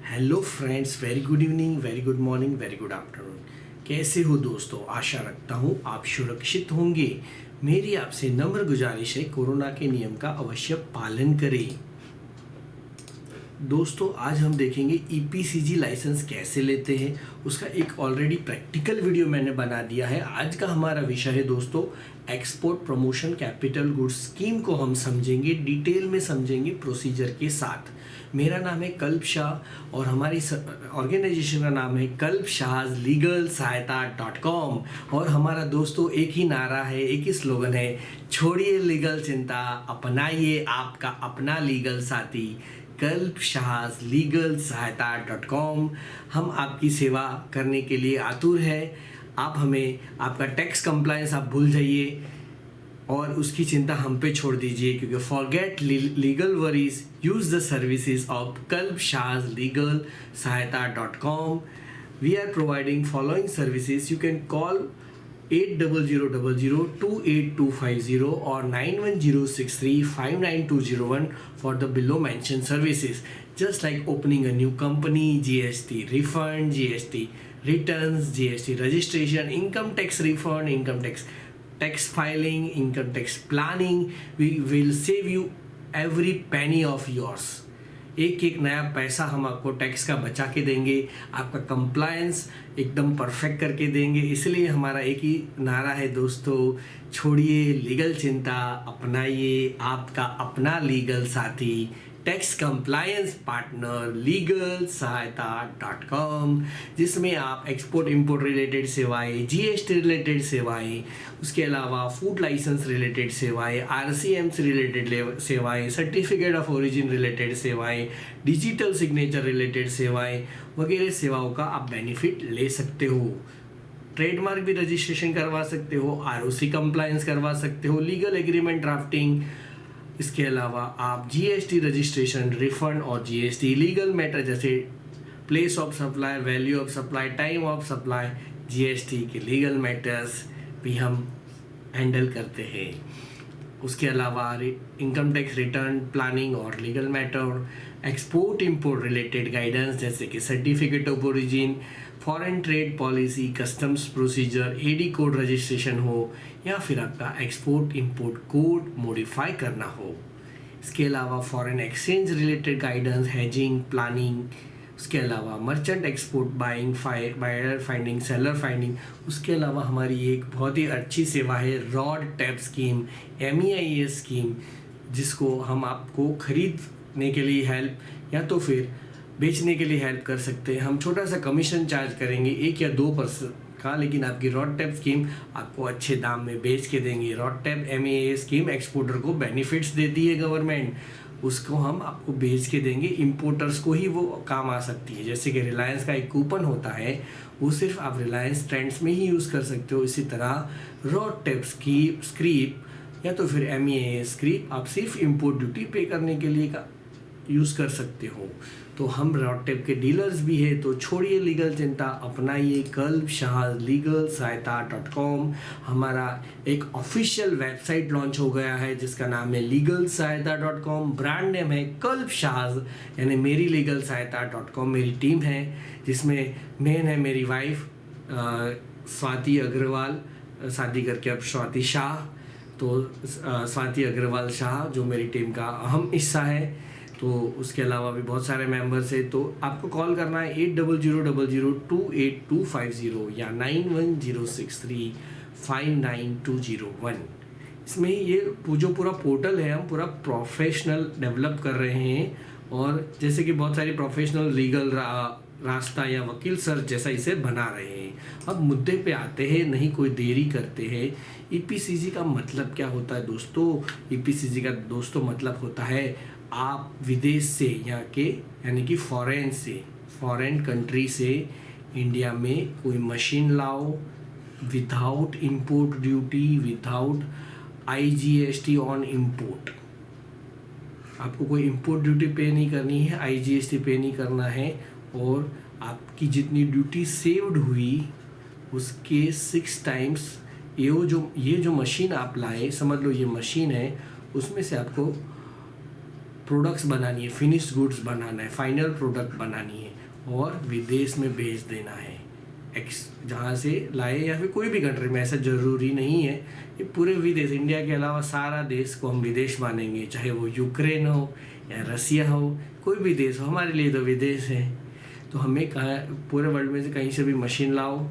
Hello friends, very good evening, very good morning, very good afternoon. कैसे हो दोस्तों? आशा रखता हूँ आप सुरक्षित होंगे। मेरी आपसे नम्र गुजारिश है, कोरोना के नियम का अवश्य पालन करें। दोस्तों, आज हम देखेंगे ईपीसीजी लाइसेंस कैसे लेते हैं। उसका एक ऑलरेडी प्रैक्टिकल वीडियो मैंने बना दिया है। आज का हमारा विषय है दोस्तों, export promotion capital goods scheme को हम समझेंगे, डिटेल में समझेंगे प्रोसीजर के साथ। मेरा नाम है कल्प शाह और हमारी ऑर्गेनाइजेशन का नाम है कल्प शाहज लीगल सहायता .com। और हमारा दोस्तों एक ही नारा है, एक ही स्लोगन है, छोड़िए लीगल चिंता, अपनाइए आपका अपना लीगल साथी, कल्प शाहज लीगल सहायता .com। हम आपकी सेवा करने के लिए आतुर है। आप हमें आपका टैक्स कंप्लायंस आप भूल जाइए और उसकी चिंता हम पे छोड़ दीजिए, क्योंकि forget legal worries, use the services of Kalp Sahaj legal Sahayata .com। We are providing following services. You can call 8000028250 or 9106359201 for the below mentioned services, just like opening a new company, GST refund, GST returns, GST registration, income tax refund, income tax filing, income tax planning. We will save you every penny of yours. एक एक नया पैसा हम आपको tax का बचा के देंगे, आपका कंप्लायंस एकदम परफेक्ट करके देंगे। इसलिए हमारा एक ही नारा है दोस्तों, छोड़िए लीगल चिंता, अपनाइए आपका अपना लीगल साथी, tax compliance partner legal Sahayata .com, जिसमें आप एक्सपोर्ट इंपोर्ट रिलेटेड सेवाएं, जीएसटी रिलेटेड सेवाएं, उसके अलावा फूड लाइसेंस रिलेटेड सेवाएं, आरसीएम से रिलेटेड सेवाएं, सर्टिफिकेट ऑफ ओरिजिन रिलेटेड सेवाएं, डिजिटल सिग्नेचर रिलेटेड सेवाएं वगैरह सेवाओं का आप बेनिफिट ले सकते हो। ट्रेडमार्क भी रजिस्ट्रेशन करवा सकते हो, आरओसी कंप्लायंस करवा सकते हो, लीगल एग्रीमेंट ड्राफ्टिंग। इसके अलावा आप जीएसटी रजिस्ट्रेशन, रिफंड और जीएसटी लीगल मैटर जैसे place of supply, value of supply, time of supply, GST के लीगल मैटर्स भी हम हैंडल करते हैं। उसके अलावा इनकम टैक्स रिटर्न प्लानिंग और legal matter, export import related guidance जैसे कि certificate of origin, foreign trade policy, customs procedure, AD code registration हो या फिर आपका एक्सपोर्ट इंपोर्ट कोड मॉडिफाई करना हो। इसके अलावा foreign exchange related guidance, hedging planning. उसके अलावा merchant export buying, buyer finding, seller finding. उसके अलावा हमारी एक बहुत ही अच्छी सेवा है RoDTEP scheme, MEIS scheme, जिसको हम आपको खरीदने के लिए हेल्प या तो फिर बेचने के लिए हेल्प कर सकते हैं। हम छोटा सा कमीशन चार्ज करेंगे 1 या 2% का, लेकिन आपकी रॉड टैप स्कीम आपको अच्छे दाम में बेच के देंगे। Rod tap MEIS scheme exporter को बेनिफिट्स देती है गवर्नमेंट, उसको हम आपको बेच के देंगे। इंपोर्टर्स को ही वो काम आ सकती है। जैसे कि रिलायंस का एक कूपन होता है, वो सिर्फ आप रिलायंस ट्रेंड्स में ही यूज़ कर सकते हो। इसी तरह रॉड टैप स्क्रीप या तो फिर MEIS स्क्रीप आप सिर्फ इंपोर्ट ड्यूटी पे करने के लिए यूज़ कर सकते हो। तो हम रॉड टैप के डीलर्स भी है। तो छोड़िए लीगल चिंता, अपनाइए कल्प शाहज लीगल सहायता .com। हमारा एक ऑफिशियल वेबसाइट लॉन्च हो गया है जिसका नाम है legal Sahayata .com। Brand name है कल्प शाहज, यानी मेरी लीगल सहायता .com। मेरी टीम है जिसमें मेन है मेरी वाइफ स्वाति अग्रवाल, शादी करके अब स्वाति शाह। तो स्वाति अग्रवाल शाह जो मेरी टीम का अहम हिस्सा है। तो उसके अलावा भी बहुत सारे मेंबर्स हैं। तो आपको कॉल करना है 8000028250 या 9106359201। इसमें ये जो पूरा पोर्टल है, हम पूरा प्रोफेशनल डेवलप कर रहे हैं। और जैसे कि बहुत सारी प्रोफेशनल लीगल रास्ता या वकील सर्च जैसा इसे बना रहे हैं। अब मुद्दे पे आते हैं, नहीं कोई देरी करते हैं। ईपीसीजी का मतलब क्या होता है दोस्तों? ईपीसीजी का दोस्तों मतलब होता है, आप विदेश से यानी कि फॉरेन कंट्री से इंडिया में कोई मशीन लाओ without import duty, without IGST on import. आपको कोई इंपोर्ट ड्यूटी पे नहीं करनी है, IGST पे नहीं करना है, और आपकी जितनी ड्यूटी सेव्ड हुई उसके 6 टाइम्स ये जो मशीन आप लाए, समझ लो ये मशीन है, उसमें से आपको प्रोडक्ट्स बनानी है, फिनिश्ड गुड्स बनाना है, फाइनल प्रोडक्ट बनानी है और विदेश में भेज देना है, जहाँ से लाए या फिर कोई भी कंट्री में, ऐसा ज़रूरी नहीं है। ये पूरे विदेश, इंडिया के अलावा सारा देश को हम विदेश मानेंगे, चाहे वो यूक्रेन हो या रसिया हो, कोई भी देश हो, हमारे लिए तो विदेश है। तो हमें कहा पूरे वर्ल्ड में से कहीं से भी मशीन लाओ,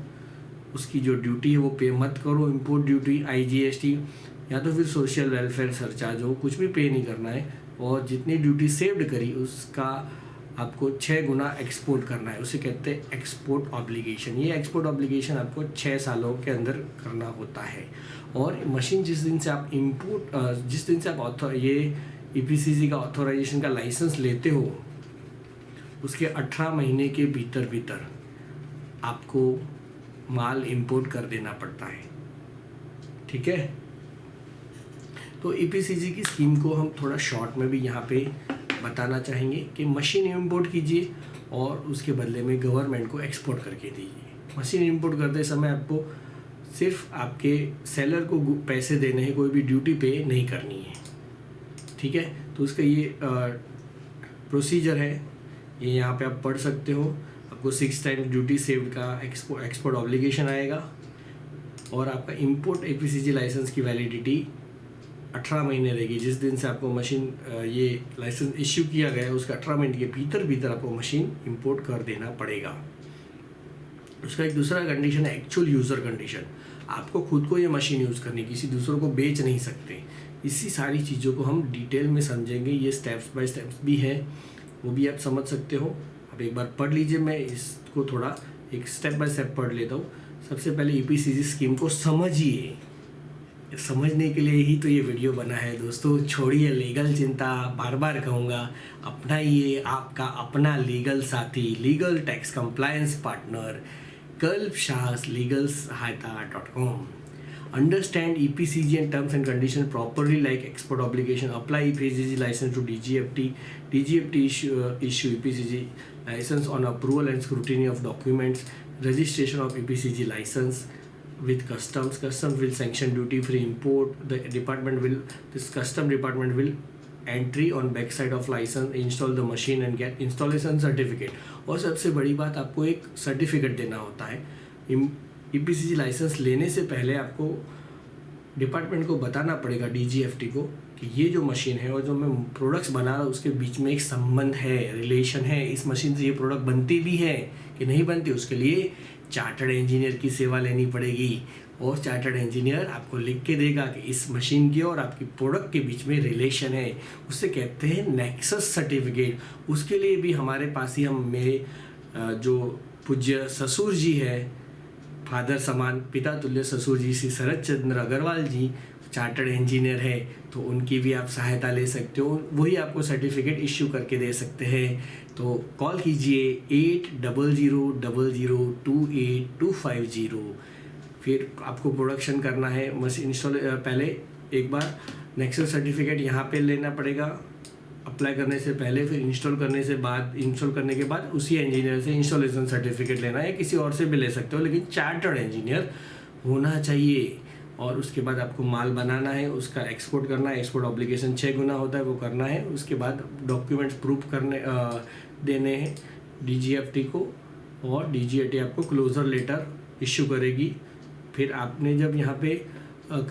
उसकी जो ड्यूटी है वो पे मत करो, इंपोर्ट ड्यूटी, IGST या तो फिर सोशल वेलफेयर सरचार्ज हो, कुछ भी पे नहीं करना है। और जितनी ड्यूटी सेव्ड करी उसका आपको 6 गुना एक्सपोर्ट करना है, उसे कहते हैं एक्सपोर्ट ऑब्लिगेशन। ये एक्सपोर्ट ऑब्लिगेशन आपको 6 सालों के अंदर करना होता है। और मशीन जिस दिन से आप जिस दिन से आप ये EPCG का ऑथोराइजेशन का लाइसेंस लेते हो, उसके 18 महीने के भीतर आपको माल इंपोर्ट कर देना पड़ता है। ठीक है, तो EPCG की स्कीम को हम थोड़ा शॉर्ट में भी यहाँ पे बताना चाहेंगे कि मशीन इंपोर्ट कीजिए और उसके बदले में गवर्नमेंट को एक्सपोर्ट करके दीजिए। मशीन इंपोर्ट करते समय आपको सिर्फ आपके सेलर को पैसे देने हैं, कोई भी ड्यूटी पे नहीं करनी है। ठीक है, तो उसका ये प्रोसीजर है, ये यहाँ पे आप पढ़ सकते हो। आपको 6 टाइम्स ड्यूटी सेव्ड का एक्सपोर्ट ऑब्लिगेशन आएगा और आपका इंपोर्ट EPCG लाइसेंस की वैलिडिटी 18 महीने रहेगी। जिस दिन से आपको मशीन ये लाइसेंस इश्यू किया गया है उसके 18 महीने के भीतर आपको मशीन इंपोर्ट कर देना पड़ेगा। उसका एक दूसरा कंडीशन है एक्चुअल यूज़र कंडीशन। आपको खुद को ये मशीन यूज़ करनी, किसी दूसरों को बेच नहीं सकते। इसी सारी चीज़ों को हम डिटेल में समझेंगे, ये स्टेप्स बाय स्टेप्स भी है, वो भी आप समझ सकते हो। आप एक बार पढ़ लीजिए, मैं इसको थोड़ा एक स्टेप बाय स्टेप पढ़ लेता हूँ। सबसे पहले EPCG स्कीम को समझिए, समझने के लिए ही तो ये वीडियो बना है दोस्तों। छोड़िए लीगल चिंता, बार बार कहूँगा, अपनाइए आपका अपना लीगल साथी, legal tax compliance partner Kalpshas legal सहायता.com। Understand EPCG and terms and conditions properly like export obligation. Apply EPCG license to DGFT. DGFT issue EPCG license on approval and scrutiny of documents. Registration of EPCG license with customs. Customs will sanction duty-free import. This custom department will entry on back side of license, install the machine and get installation certificate. और सबसे बड़ी बात, आपको एक certificate देना होता है। EPCG licence लेने से पहले आपको डिपार्टमेंट को बताना पड़ेगा, DGFT को, कि ये जो मशीन है और जो मैं प्रोडक्ट्स बना रहा हूँ उसके बीच में एक संबंध है, रिलेशन है। इस मशीन से ये प्रोडक्ट बनती भी है कि नहीं बनती, उसके लिए चार्टर्ड इंजीनियर की सेवा लेनी पड़ेगी। और चार्टर्ड इंजीनियर आपको लिख के देगा कि इस मशीन की और आपकी प्रोडक्ट के बीच में रिलेशन है, उससे कहते हैं नेक्सस सर्टिफिकेट। उसके लिए भी हमारे पास ही मेरे जो पूज्य ससुर जी है, फादर समान पिता तुल्य ससुर जी, श्री शरद चंद्र अग्रवाल जी चार्टर्ड इंजीनियर है, तो उनकी भी आप सहायता ले सकते हो, वही आपको सर्टिफिकेट इश्यू करके दे सकते हैं। तो कॉल कीजिए 80002825 फिर आपको प्रोडक्शन करना है, मशीन इंस्टॉल। पहले एक बार नेक्सस सर्टिफिकेट यहाँ पे लेना पड़ेगा अप्लाई करने से पहले, फिर इंस्टॉल करने के बाद उसी इंजीनियर से इंस्टॉलेशन सर्टिफिकेट लेना है, किसी और से भी ले सकते हो, लेकिन चार्टर्ड इंजीनियर होना चाहिए। और उसके बाद आपको माल बनाना है, उसका एक्सपोर्ट करना है, एक्सपोर्ट ऑब्लिगेशन 6 गुना होता है, वो करना है। उसके बाद डॉक्यूमेंट्स प्रूफ देने हैं DGFT को, और DGFT आपको क्लोजर लेटर इश्यू करेगी। फिर आपने जब यहाँ पे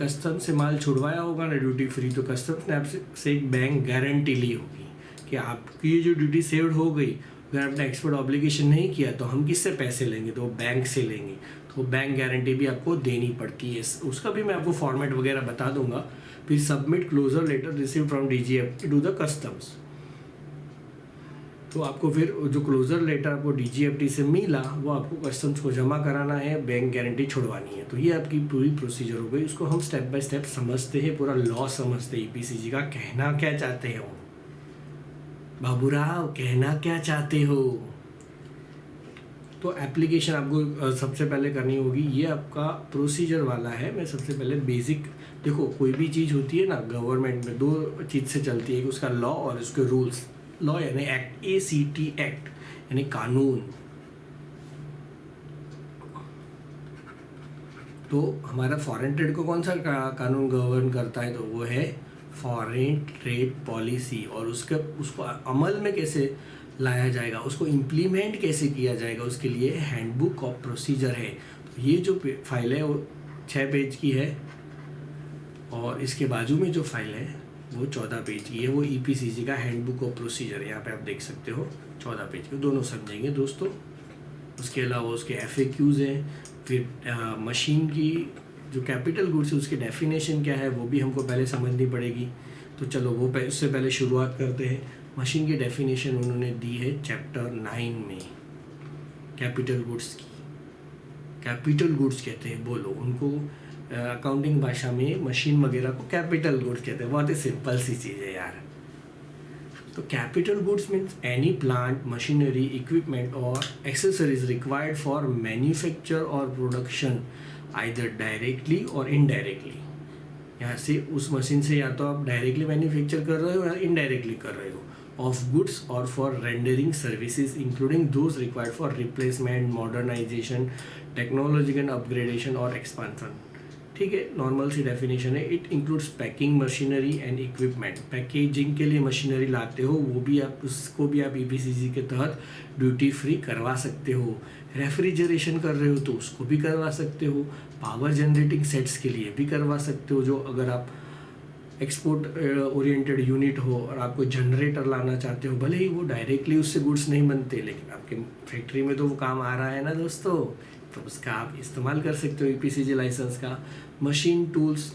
कस्टम से माल छुड़वाया होगा ना ड्यूटी फ्री, तो कस्टम्स ने आपसे एक बैंक गारंटी ली होगी कि आपकी ये जो ड्यूटी सेव्ड हो गई, अगर आपने एक्सपोर्ट ऑब्लिगेशन नहीं किया तो हम किससे पैसे लेंगे, तो बैंक से लेंगे। तो बैंक गारंटी भी आपको देनी पड़ती है, उसका भी मैं आपको फॉर्मेट वगैरह बता दूंगा। फिर submit closure letter receive from DGFT to the customs. तो आपको फिर जो क्लोजर लेटर आपको DGFT से मिला वो आपको कस्टम्स को जमा कराना है, बैंक गारंटी छुड़वानी है। तो ये आपकी पूरी प्रोसीजर हो गई। उसको हम स्टेप बाय स्टेप समझते हैं, पूरा लॉ समझते हैं। EPCG का कहना क्या चाहते हो बाबूराव, कहना क्या चाहते हो। तो एप्लीकेशन आपको सबसे पहले करनी होगी, ये आपका प्रोसीजर वाला है। मैं सबसे पहले बेसिक, देखो कोई भी चीज़ होती है ना गवर्नमेंट में, 2 चीज़ से चलती है, कि उसका लॉ और उसके रूल्स। लॉ यानी एक्ट, ACT एक्ट यानी कानून। तो हमारा फॉरेन ट्रेड को कौन सा कानून गवर्न करता है, तो वो है फॉरेन ट्रेड पॉलिसी, और उसको अमल में कैसे लाया जाएगा, उसको इम्प्लीमेंट कैसे किया जाएगा, उसके लिए हैंडबुक ऑफ प्रोसीजर है। तो ये जो फाइल है वो 6 पेज की है, और इसके बाजू में जो फाइल है वो 14 पेज की है। वो EPCG का हैंडबुक ऑफ प्रोसीजर है, यहाँ पे आप देख सकते हो 14 पेज के, दोनों समझेंगे दोस्तों। उसके अलावा उसके FAQs हैं, फिर मशीन की जो कैपिटल गुड्स है उसकी डेफिनेशन क्या है वो भी हमको पहले समझनी पड़ेगी। तो चलो वो उससे पहले शुरुआत करते हैं। मशीन की डेफिनेशन उन्होंने दी है चैप्टर 9 में, कैपिटल गुड्स की। कैपिटल गुड्स कहते हैं, बोलो उनको अकाउंटिंग भाषा में मशीन वगैरह को कैपिटल गुड्स कहते हैं। बहुत ही सिंपल सी चीज़ है यार। तो capital goods means any plant, machinery, equipment और एक्सेसरीज रिक्वायर्ड फॉर मैन्युफैक्चर और प्रोडक्शन आइदर डायरेक्टली और इनडायरेक्टली। यहाँ से उस मशीन से या तो आप डायरेक्टली मैन्युफैक्चर कर रहे हो या इनडायरेक्टली कर रहे हो, ऑफ गुड्स और for rendering services including those required for replacement, modernisation, technological upgradation और एक्सपांसन। ठीक है, नॉर्मल सी डेफिनेशन है। It includes packing machinery and equipment. Packaging के लिए मशीनरी लाते हो, वो भी आप उसको भी आप EPCG के तहत ड्यूटी फ्री करवा सकते हो। रेफ्रिजरेशन कर रहे हो तो उसको भी करवा सकते हो। पावर जनरेटिंग सेट्स के लिए भी करवा सकते हो, जो अगर आप एक्सपोर्ट ओरिएंटेड यूनिट हो और आपको जनरेटर लाना चाहते हो, भले ही वो डायरेक्टली उससे गुड्स नहीं बनते, लेकिन आपके फैक्ट्री में तो वो काम आ रहा है ना दोस्तों, तो उसका आप इस्तेमाल कर सकते हो EPCG लाइसेंस का। मशीन टूल्स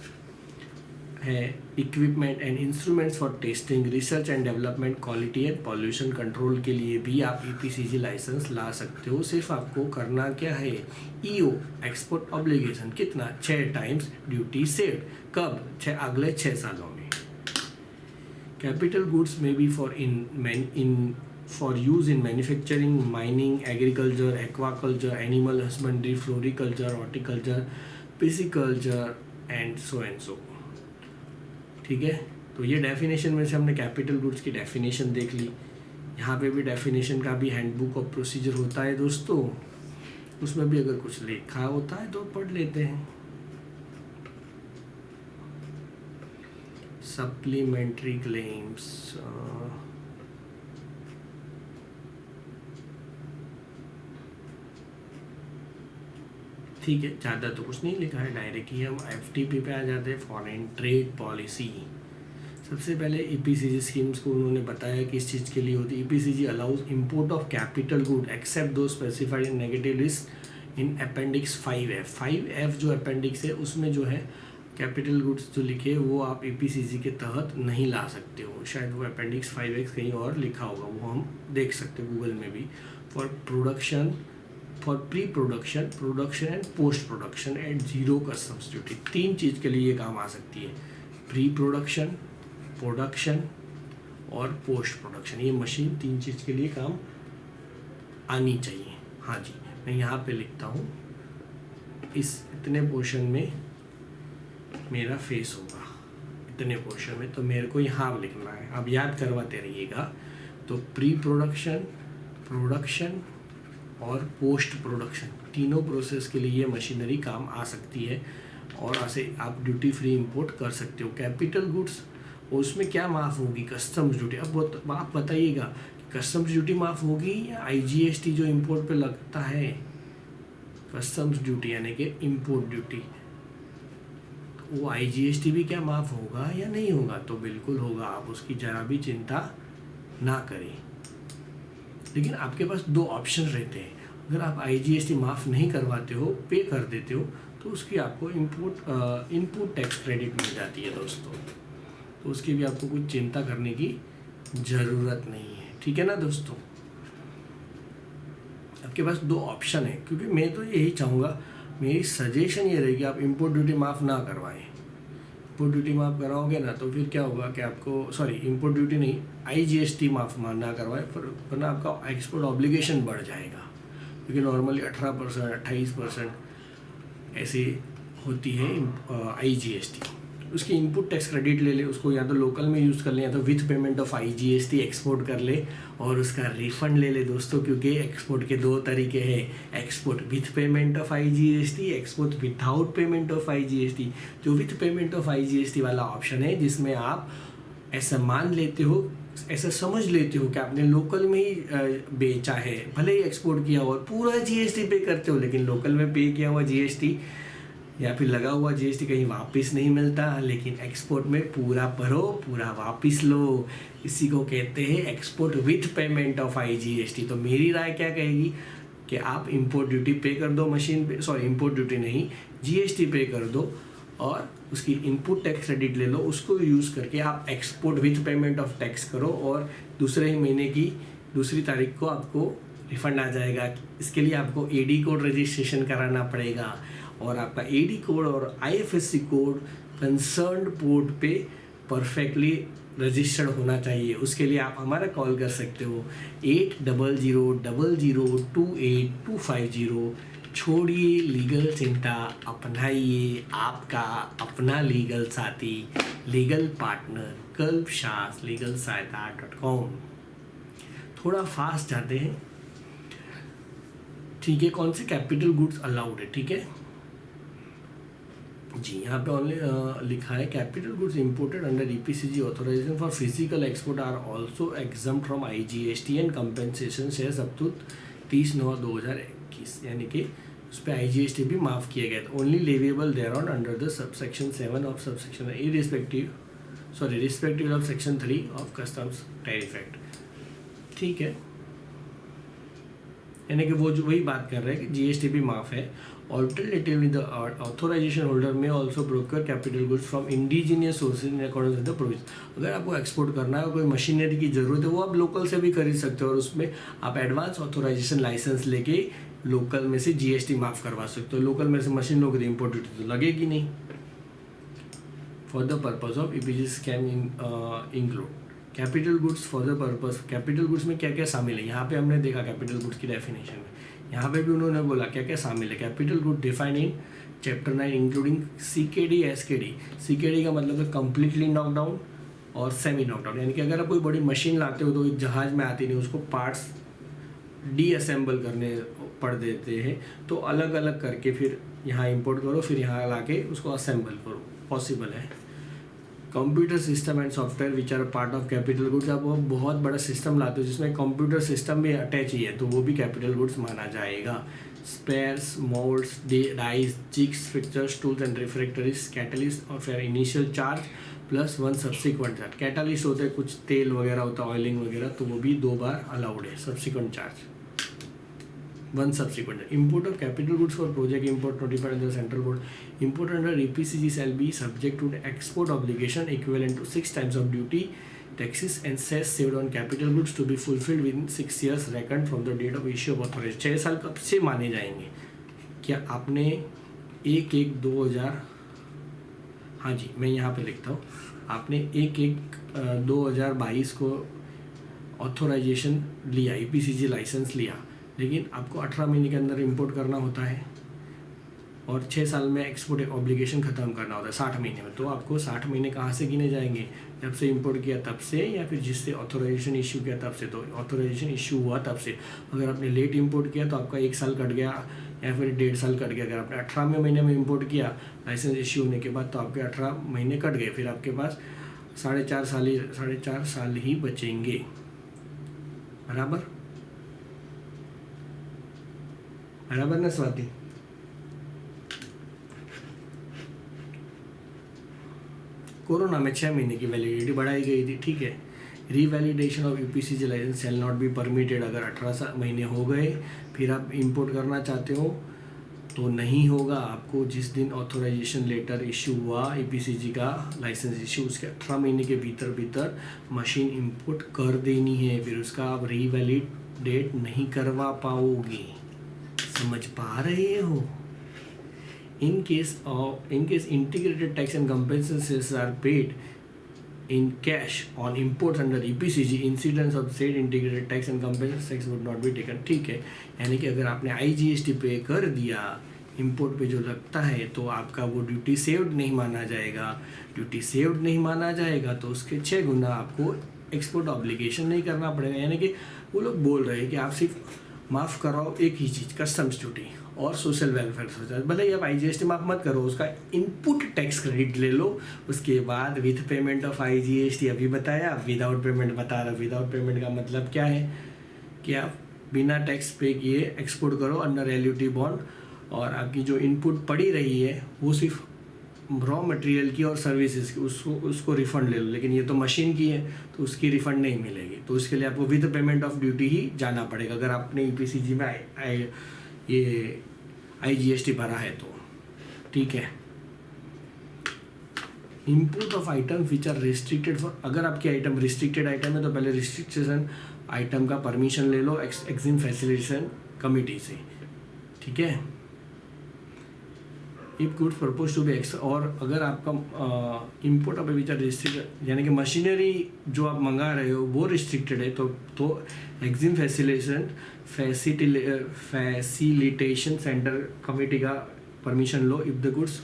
है, equipment and instruments for testing, research and development, quality and pollution control के लिए भी आप EPCG लाइसेंस ला सकते हो। सिर्फ आपको करना क्या है, EO एक्सपोर्ट ऑब्लिगेशन कितना, 6 टाइम्स ड्यूटी सेव्ड। कब, अगले 6 सालों में। कैपिटल गुड्स में B for use in manufacturing, mining, agriculture, aquaculture, animal husbandry, floriculture, horticulture, pisciculture and so। ठीक है, तो ये डेफिनेशन में से हमने कैपिटल गुड्स की डेफिनेशन देख ली। यहाँ पे भी डेफिनेशन का भी हैंडबुक ऑफ प्रोसीजर होता है दोस्तों, उसमें भी अगर कुछ लिखा होता है तो पढ़ लेते हैं। सप्लीमेंट्री क्लेम्स, ठीक है, ज़्यादा तो कुछ नहीं लिखा है, डायरेक्ट ही हम FTP पे आ जाते हैं, फॉरेन ट्रेड पॉलिसी। सबसे पहले EPCG स्कीम्स को उन्होंने बताया कि इस चीज़ के लिए होती है। EPCG allows import of capital good except those specified in negative list in appendix 5F। 5F जो अपेंडिक्स है उसमें जो है कैपिटल गुड्स जो लिखे वो आप EPCG के तहत नहीं ला सकते हो। शायद वो अपेंडिक्स 5X कहीं और लिखा होगा, वो हम देख सकते हैं गूगल में भी। For production, for pre production, production and post production at 0 customs duty. 3 चीज़ के लिए ये काम आ सकती है, प्री प्रोडक्शन, प्रोडक्शन और पोस्ट प्रोडक्शन। ये मशीन 3 चीज़ के लिए काम आनी चाहिए। हाँ जी, मैं यहाँ पे लिखता हूँ, इस इतने पोर्शन में मेरा फेस होगा, इतने पोर्शन में, तो मेरे को यहाँ लिखना है। अब याद करवाते रहिएगा। तो प्री प्रोडक्शन, प्रोडक्शन और पोस्ट प्रोडक्शन, तीनों प्रोसेस के लिए ये मशीनरी काम आ सकती है और ऐसे आप ड्यूटी फ्री इंपोर्ट कर सकते हो। कैपिटल गुड्स, उसमें क्या माफ़ होगी, कस्टम्स ड्यूटी। अब आप बताइएगा, कस्टम्स ड्यूटी माफ़ होगी या IGST जो इंपोर्ट पे लगता है, कस्टम्स ड्यूटी यानी कि इंपोर्ट ड्यूटी, वो IGST भी क्या माफ़ होगा या नहीं होगा? तो बिल्कुल होगा, आप उसकी ज़रा भी चिंता ना करें। लेकिन आपके पास 2 ऑप्शन रहते हैं। अगर आप IGST माफ़ नहीं करवाते हो, पे कर देते हो, तो उसकी आपको इनपुट टैक्स क्रेडिट मिल जाती है दोस्तों, तो उसकी भी आपको कुछ चिंता करने की ज़रूरत नहीं है। ठीक है ना दोस्तों, आपके पास 2 ऑप्शन है। क्योंकि मैं तो यही चाहूँगा, मेरी सजेशन ये रहेगी आप इंपोर्ट ड्यूटी माफ़ ना करवाएं। इंपोर्ट ड्यूटी माफ़ कराओगे ना तो फिर क्या होगा कि आपको, सॉरी इंपोर्ट ड्यूटी नहीं, IGST माफ़ ना करवाए, वरना आपका एक्सपोर्ट ऑब्लिगेशन बढ़ जाएगा। क्योंकि नॉर्मली 18%, 28% ऐसी होती है IGST। उसकी इनपुट टैक्स क्रेडिट ले ले, उसको या तो लोकल में यूज़ कर ले या तो with payment of IGST export कर ले और उसका रिफंड ले ले दोस्तों, क्योंकि एक्सपोर्ट के दो तरीके हैं, export with payment of IGST, export without payment of IGST। जो विथ पेमेंट ऑफ IGST वाला ऑप्शन है जिसमें आप ऐसा मान लेते हो, ऐसा समझ लेते हो कि आपने लोकल में ही बेचा है, भले ही एक्सपोर्ट किया हो और पूरा GST पे करते हो, लेकिन लोकल में पे किया हुआ GST या फिर लगा हुआ GST कहीं वापस नहीं मिलता, लेकिन एक्सपोर्ट में पूरा भरो पूरा वापस लो। इसी को कहते हैं export with payment of IGST। तो मेरी राय क्या कहेगी कि आप इंपोर्ट ड्यूटी पे कर दो मशीन पे, सॉरी इंपोर्ट ड्यूटी नहीं, GST पे कर दो और उसकी इनपुट टैक्स क्रेडिट ले लो, उसको यूज़ करके आप export with payment of tax करो और दूसरे ही महीने की दूसरी तारीख को आपको रिफंड आ जाएगा। इसके लिए आपको AD कोड रजिस्ट्रेशन कराना पड़ेगा और आपका AD कोड और IFSC कोड कंसर्न्ड पोर्ट पे परफेक्टली रजिस्टर्ड होना चाहिए। उसके लिए आप हमारा कॉल कर सकते हो 80000028 छोड़िए लीगल चिंता, अपनाइए आपका अपना लीगल साथी, लीगल पार्टनर कल्पशास लीगल सहायता.com। थोड़ा फास्ट जाते हैं, ठीक है। कौन से कैपिटल गुड्स अलाउड है, ठीक है जी। यहाँ पे ऑनली लिखा है capital goods imported under EPCG authorisation for physical export are also exempt from IGST and compensation shares up to 30/9/2021, यानी कि उस पर IGST भी माफ़ किया गया था। Only leviable thereon under the subsection 7 of subsection respective of section 3 of customs tariff act, ठीक है। यानी कि वो जो वही बात कर रहे हैं कि GST भी माफ़ है। Alternatively, the authorization holder may also procure capital goods from indigenous sources in accordance with the provision। अगर आपको एक्सपोर्ट करना है और कोई मशीनरी की ज़रूरत है वो आप लोकल से भी खरीद सकते हो और उसमें आप एडवांस ऑथोराइजेशन लाइसेंस लेके लोकल में से GST माफ़ करवा सकते हो। लोकल में से मशीन लोग इम्पोर्ट ड्यूटी तो लगेगी नहीं। For the purpose of EPCG scam include capital goods for the purpose. Capital goods में क्या क्या शामिल है, यहाँ पे हमने देखा कैपिटल गुड्स की डेफिनेशन में, यहाँ पे भी उन्होंने बोला क्या क्या शामिल है। Capital good define in chapter 9 including CKD SKD। CKD का मतलब है कम्प्लीटली नॉकडाउन और सेमी नॉकडाउन, यानी कि अगर आप कोई बड़ी मशीन लाते हो तो जहाज में आती नहीं, उसको पार्ट्स डीअसेंबल करने पड़ देते हैं, तो अलग अलग करके फिर यहाँ इंपोर्ट करो, फिर यहाँ ला के उसको असेंबल करो, पॉसिबल है। Computer system and software which are part of capital goods. आप वो बहुत बड़ा सिस्टम लाते हो जिसमें कंप्यूटर सिस्टम भी अटैच ही है, तो वो भी कैपिटल गुड्स माना जाएगा। Spares, moulds, dies, jigs, fixtures, tools and refractories, catalyst और फिर initial charge plus 1 subsequent charge. Catalyst होते हैं कुछ तेल वगैरह होता है, ऑयलिंग वगैरह, तो वो भी 2 बार अलाउड है। Subsequent charge 1 subsequent. Import of capital goods for project import notified under central board. Import under EPCG shall be subject to the export obligation equivalent to 6 times of duty, taxes and cess saved on capital goods to be fulfilled within 6 years reckoned from the date of issue of authorization। 6 साल कब से माने जाएंगे? क्या आपने 1/1/2000, हाँ जी मैं यहाँ पे लिखता हूँ, आपने 1/1/2022 को ऑथोराइजेशन लिया, EPCG लाइसेंस लिया, लेकिन आपको 18 महीने के अंदर इंपोर्ट करना होता है और 6 साल में एक्सपोर्ट ऑब्लिगेशन ख़त्म करना होता है 60 महीने में। तो आपको 60 महीने कहाँ से गिने जाएंगे? जब से इंपोर्ट किया तब से, या फिर जिससे ऑथोराइजेशन इशू किया तब से। तो ऑथोराइजेशन इशू हुआ तब से। अगर आपने लेट इंपोर्ट किया तो आपका 1 साल कट गया या फिर 1.5 साल कट गया। अगर आपने 18वें महीने में इंपोर्ट किया लाइसेंस इशू होने के बाद, तो आपके 18 महीने कट गए, फिर आपके पास 4.5 साल ही बचेंगे। बराबर ना स्वाति? कोरोना में 6 महीने की वैलिडिटी बढ़ाई गई थी, ठीक है। Revalidation of EPCG licence shall not be permitted. अगर 18 महीने हो गए फिर आप इंपोर्ट करना चाहते हो तो नहीं होगा। आपको जिस दिन ऑथोराइजेशन लेटर इशू हुआ EPCG का लाइसेंस इशू, उसके 18 महीने के भीतर मशीन इंपोर्ट कर देनी है, फिर उसका आप रीवैलिडेट नहीं करवा पाओगे। समझ पा रहे हो? In case integrated tax and compensations are paid in cash on imports under EPCG, incidence of said integrated tax and compensation tax would not be taken। ठीक है, यानी कि अगर आपने IGST पे कर दिया इंपोर्ट पे जो लगता है तो आपका वो ड्यूटी सेव्ड नहीं माना जाएगा। ड्यूटी सेव्ड नहीं माना जाएगा तो उसके 6 गुना आपको एक्सपोर्ट ऑब्लिगेशन नहीं करना पड़ेगा। यानी कि वो लोग बोल रहे हैं कि आप सिर्फ माफ़ कराओ एक ही चीज़, कस्टम्स ड्यूटी और सोशल वेलफेयर चार्ज। भले ही आप IGST माफ़ मत करो, उसका इनपुट टैक्स क्रेडिट ले लो, उसके बाद विथ पेमेंट ऑफ IGST अभी बताया, विदाउट पेमेंट बता रहा। विदाउट पेमेंट का मतलब क्या है कि आप बिना टैक्स पे किए एक्सपोर्ट करो अंडर LUT बॉन्ड, और आपकी जो इनपुट पड़ी रही है वो सिर्फ रॉ मटेरियल की और सर्विसेज की, उसको रिफ़ंड ले लो। लेकिन ये तो मशीन की है तो उसकी रिफ़ंड नहीं मिलेगी, तो उसके लिए आपको विद पेमेंट ऑफ ड्यूटी ही जाना पड़ेगा अगर आपने EPCG में ये IGST भरा है तो। ठीक है। Import of item which are restricted for, अगर आपकी आइटम रिस्ट्रिक्टेड आइटम है तो पहले रिस्ट्रिक्शन आइटम का परमिशन ले लो एग्जिम फैसिलिटेशन कमिटी से। ठीक है। If goods propose to be और अगर आपका import of which are restricted यानी कि मशीनरी जो आप मंगा रहे हो वो रिस्ट्रिक्टेड है तो एग्जिम फैसिलिटेशन सेंटर कमिटी का permission low. If the goods,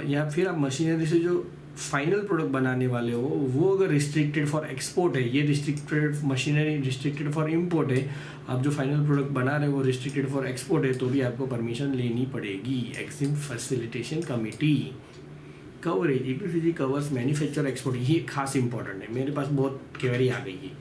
या फिर आप मशीनरी से जो फाइनल प्रोडक्ट बनाने वाले हो वो अगर रिस्ट्रिक्टेड फॉर एक्सपोर्ट है, ये restricted machinery restricted for import है, आप जो फाइनल प्रोडक्ट बना रहे हो वो रिस्ट्रिक्टेड फॉर एक्सपोर्ट है, तो भी आपको परमिशन लेनी पड़ेगी। EXIM facilitation committee. Coverage, EPCG covers manufacture export, ये खास इंपॉर्टेंट है। मेरे पास बहुत क्वेरी आ गई है,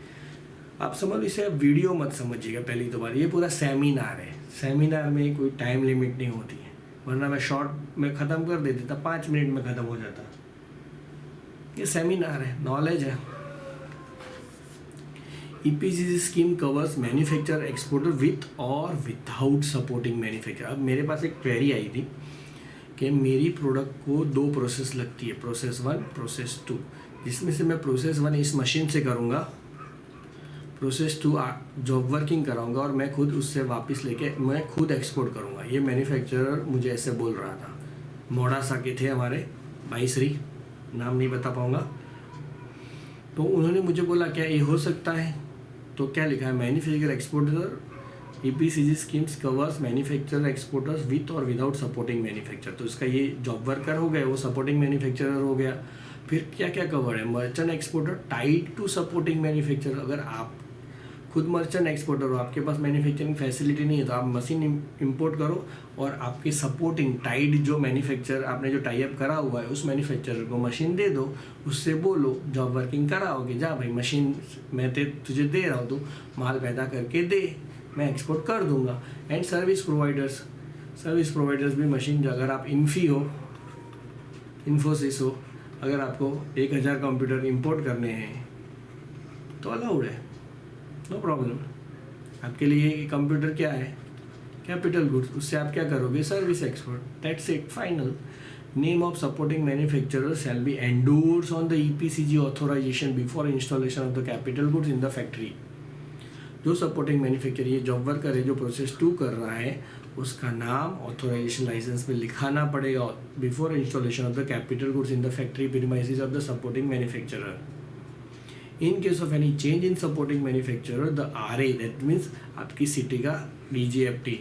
आप समझ इसे वीडियो मत समझिएगा पहली तो बार, ये पूरा सेमिनार है। सेमिनार में कोई टाइम लिमिट नहीं होती है, वरना मैं शॉर्ट में ख़त्म कर देती था, 5 मिनट में ख़त्म हो जाता। ये सेमिनार है, नॉलेज है। EPCG scheme covers manufacture exporter with और विदाउट सपोर्टिंग मैन्युफैक्चर। अब मेरे पास एक क्वेरी आई थी कि मेरी प्रोडक्ट को 2 प्रोसेस लगती है, प्रोसेस 1 प्रोसेस 2, जिसमें से मैं प्रोसेस 1 इस मशीन से करूँगा, प्रोसेस 2 जॉब वर्किंग कराऊंगा और मैं खुद उससे वापस लेके मैं खुद एक्सपोर्ट करूँगा। ये मैन्युफैक्चरर मुझे ऐसे बोल रहा था। मोड़ासा के थे हमारे भाई श्री, नाम नहीं बता पाऊँगा। तो उन्होंने मुझे बोला क्या ये हो सकता है, तो क्या लिखा है, manufacture exporter EPCG schemes covers manufacturer exporters with और विदाउट सपोर्टिंग मैन्युफैक्चर। तो इसका ये जॉब वर्कर हो गया, वो सपोर्टिंग मैन्युफैक्चरर हो गया। फिर क्या क्या कवर है, merchant exporter tied to supporting manufacturer. अगर आप खुद मर्चेंट एक्सपोर्टर हो, आपके पास मैन्युफैक्चरिंग फैसिलिटी नहीं है, तो आप मशीन इंपोर्ट करो और आपके सपोर्टिंग टाइड जो मैन्युफैक्चर आपने जो टाई अप करा हुआ है उस मैन्युफैक्चरर को मशीन दे दो, उससे बोलो जॉब वर्किंग कराओगे, जा भाई मशीन मैं तुझे दे रहा हूँ, तो माल पैदा करके दे, मैं एक्सपोर्ट कर दूंगा। एंड सर्विस प्रोवाइडर्स भी मशीन, अगर आप इन्फोसिस हो, अगर आपको 1000 कंप्यूटर इंपोर्ट करने हैं तो अलाउड है, नो प्रॉब्लम। आपके लिए कंप्यूटर क्या है, कैपिटल गुड्स, उससे आप क्या करोगे, service export, that's it, final. Name of supporting manufacturer shall be endorse on the EPCG authorisation before installation of the capital goods in the factory. जो सपोर्टिंग मैन्युफैक्चर, ये जॉब वर्कर है जो process 2 कर रहा है, उसका नाम ऑथोराइजेशन लाइसेंस में लिखाना पड़ेगा before installation of the capital goods in the factory premises of the supporting manufacturer. In case of any change in supporting manufacturer, the RA, that means आपकी सिटी का DGFT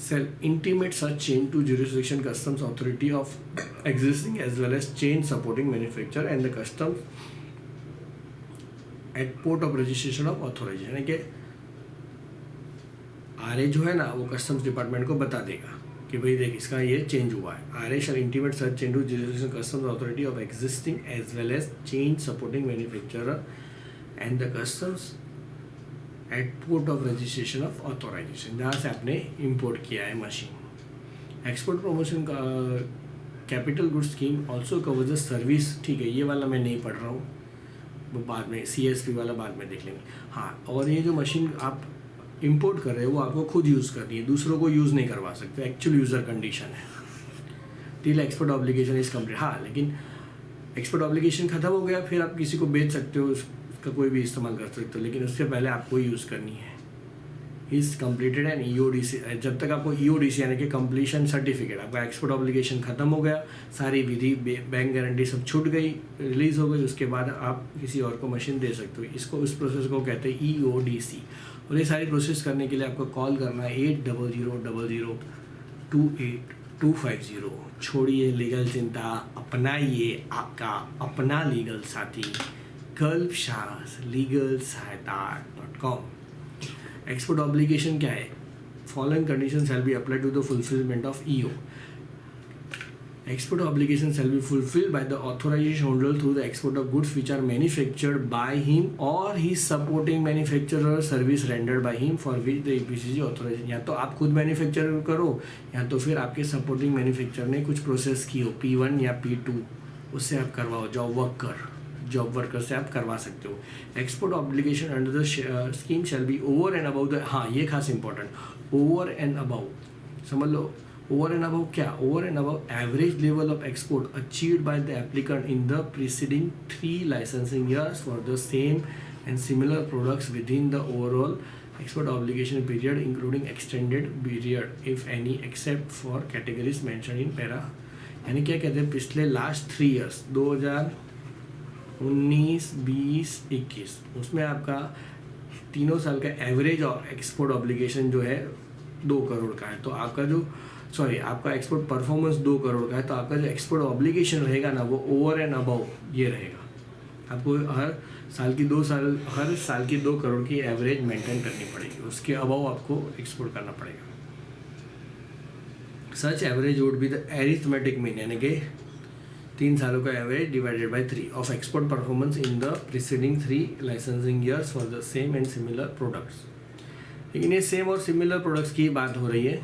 shall intimate such change to jurisdiction customs authority of existing as well as change supporting manufacturer and the customs at port of registration of authorization। यानी कि RA जो है ना वो customs department को बता देगा कि भाई देख इसका ये चेंज हुआ है। RA shall intimate such change to jurisdiction customs authority of existing as well as change supporting manufacturer and the customs at port of registration of authorization, जहाँ से आपने इंपोर्ट किया है मशीन। एक्सपोर्ट प्रमोशन का capital good scheme also covers the service. ठीक है, ये वाला मैं नहीं पढ़ रहा हूँ, वो बाद में CSP वाला बाद में देख लेंगे। हाँ, और ये जो मशीन आप इंपोर्ट कर रहे हो वो आपको खुद यूज़ करनी है, दूसरों को यूज़ नहीं करवा सकते, एक्चुअल यूज़र कंडीशन है till export obligation is complete. हाँ, लेकिन एक्सपोर्ट ऑब्लिगेशन ख़त्म हो गया फिर आप किसी को बेच सकते हो, उसका कोई भी इस्तेमाल कर सकते हो, लेकिन उससे पहले आपको यूज़ करनी है। इज़ कम्प्लीटेड एंड EODC, जब तक आपको EODC यानी कि कम्प्लीशन सर्टिफिकेट, आपका एक्सपोर्ट ऑब्लिगेशन ख़त्म हो गया, सारी विधि बैंक गारंटी सब छूट गई, रिलीज़ हो गई, उसके बाद आप किसी और को मशीन दे सकते हो। इसको उस प्रोसेस को कहते हैं EODC। और ये सारी प्रोसेस करने के लिए आपको कॉल करना है 800000 28 250। छोड़िए लीगल चिंता, अपनाइए आपका अपना लीगल साथी कल्पशास्त्र लीगल सहायता.com। एक्सपोर्ट ऑब्लिगेशन क्या है? Following condition shall be apply to the fulfilment of EO. Export obligation shall be fulfilled by the authorization holder through the export of goods which are manufactured by him or his supporting manufacturer or service rendered by him for which the EPCG authorization। या तो आप खुद manufacture करो या तो फिर आपके supporting manufacture ने कुछ प्रोसेस की हो P1 या P2, उससे आप करवाओ। जॉब वर्कर से आप करवा सकते हो। Export obligation under the scheme shall be over and above the, हाँ ये खास इंपॉर्टेंट, ओवर एंड अबाउ समझ लो। ओवर एंड अबाउ क्या? Over and above average level of export achieved by the applicant in the preceding 3 licensing years for the same and similar products with in the overall export obligation period including extended period if any except for categories mention in para. यानी क्या कहते हैं? पिछले last 3 years 2019, 20, 21 उसमें आपका तीनों साल का एवरेज और एक्सपोर्ट ऑब्लिगेशन जो है 2 करोड़ का है। तो आपका जो आपका एक्सपोर्ट परफॉर्मेंस 2 करोड़ का है, तो आपका जो एक्सपोर्ट ऑब्लिगेशन रहेगा ना वो ओवर एंड अबाउ ये रहेगा। आपको हर साल की 2 करोड़ की एवरेज मेंटेन करनी पड़ेगी, उसके अबाउ आपको एक्सपोर्ट करना पड़ेगा। Such average would be the arithmetic mean, यानी कि 3 सालों का average divided by 3 of export performance in the preceding 3 licensing years for the same and similar products. लेकिन ये सेम और सिमिलर प्रोडक्ट्स की बात हो रही है।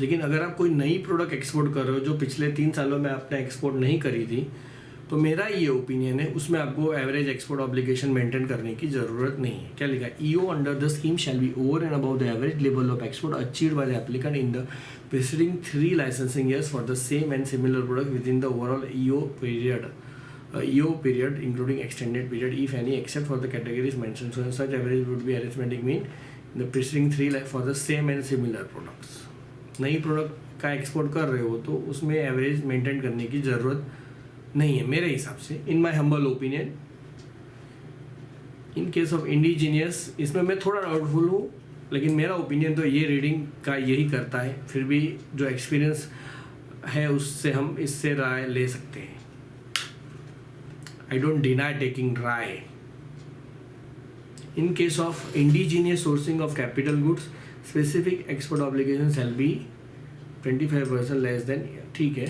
लेकिन अगर आप कोई नई प्रोडक्ट एक्सपोर्ट कर रहे हो जो पिछले 3 सालों में आपने एक्सपोर्ट नहीं करी थी, तो मेरा ये ओपिनियन है उसमें आपको एवरेज एक्सपोर्ट ऑब्लिगेशन मेंटेन करने की ज़रूरत नहीं है। क्या लिखा? EO under the scheme shall be over and above the average level of export achieved by the applicant in the preceding 3 licensing years for the same and similar product with in the overall EO period including extended period if any except for the categories mention. So such average would be arithmetic mean the preceding 3 for the same and similar products. नई product का export कर रहे हो तो उसमें average maintain करने की ज़रूरत नहीं है मेरे हिसाब से, in my humble opinion. In case of indigenous इसमें मैं थोड़ा डाउटफुल हूँ, लेकिन मेरा ओपिनियन तो ये रीडिंग का यही करता है। फिर भी जो एक्सपीरियंस है उससे हम इससे राय ले सकते हैं। आई डोंट डिनाई टेकिंग राय। In case of indigenous sourcing of capital goods specific export obligation shall be 25% less than. ठीक है,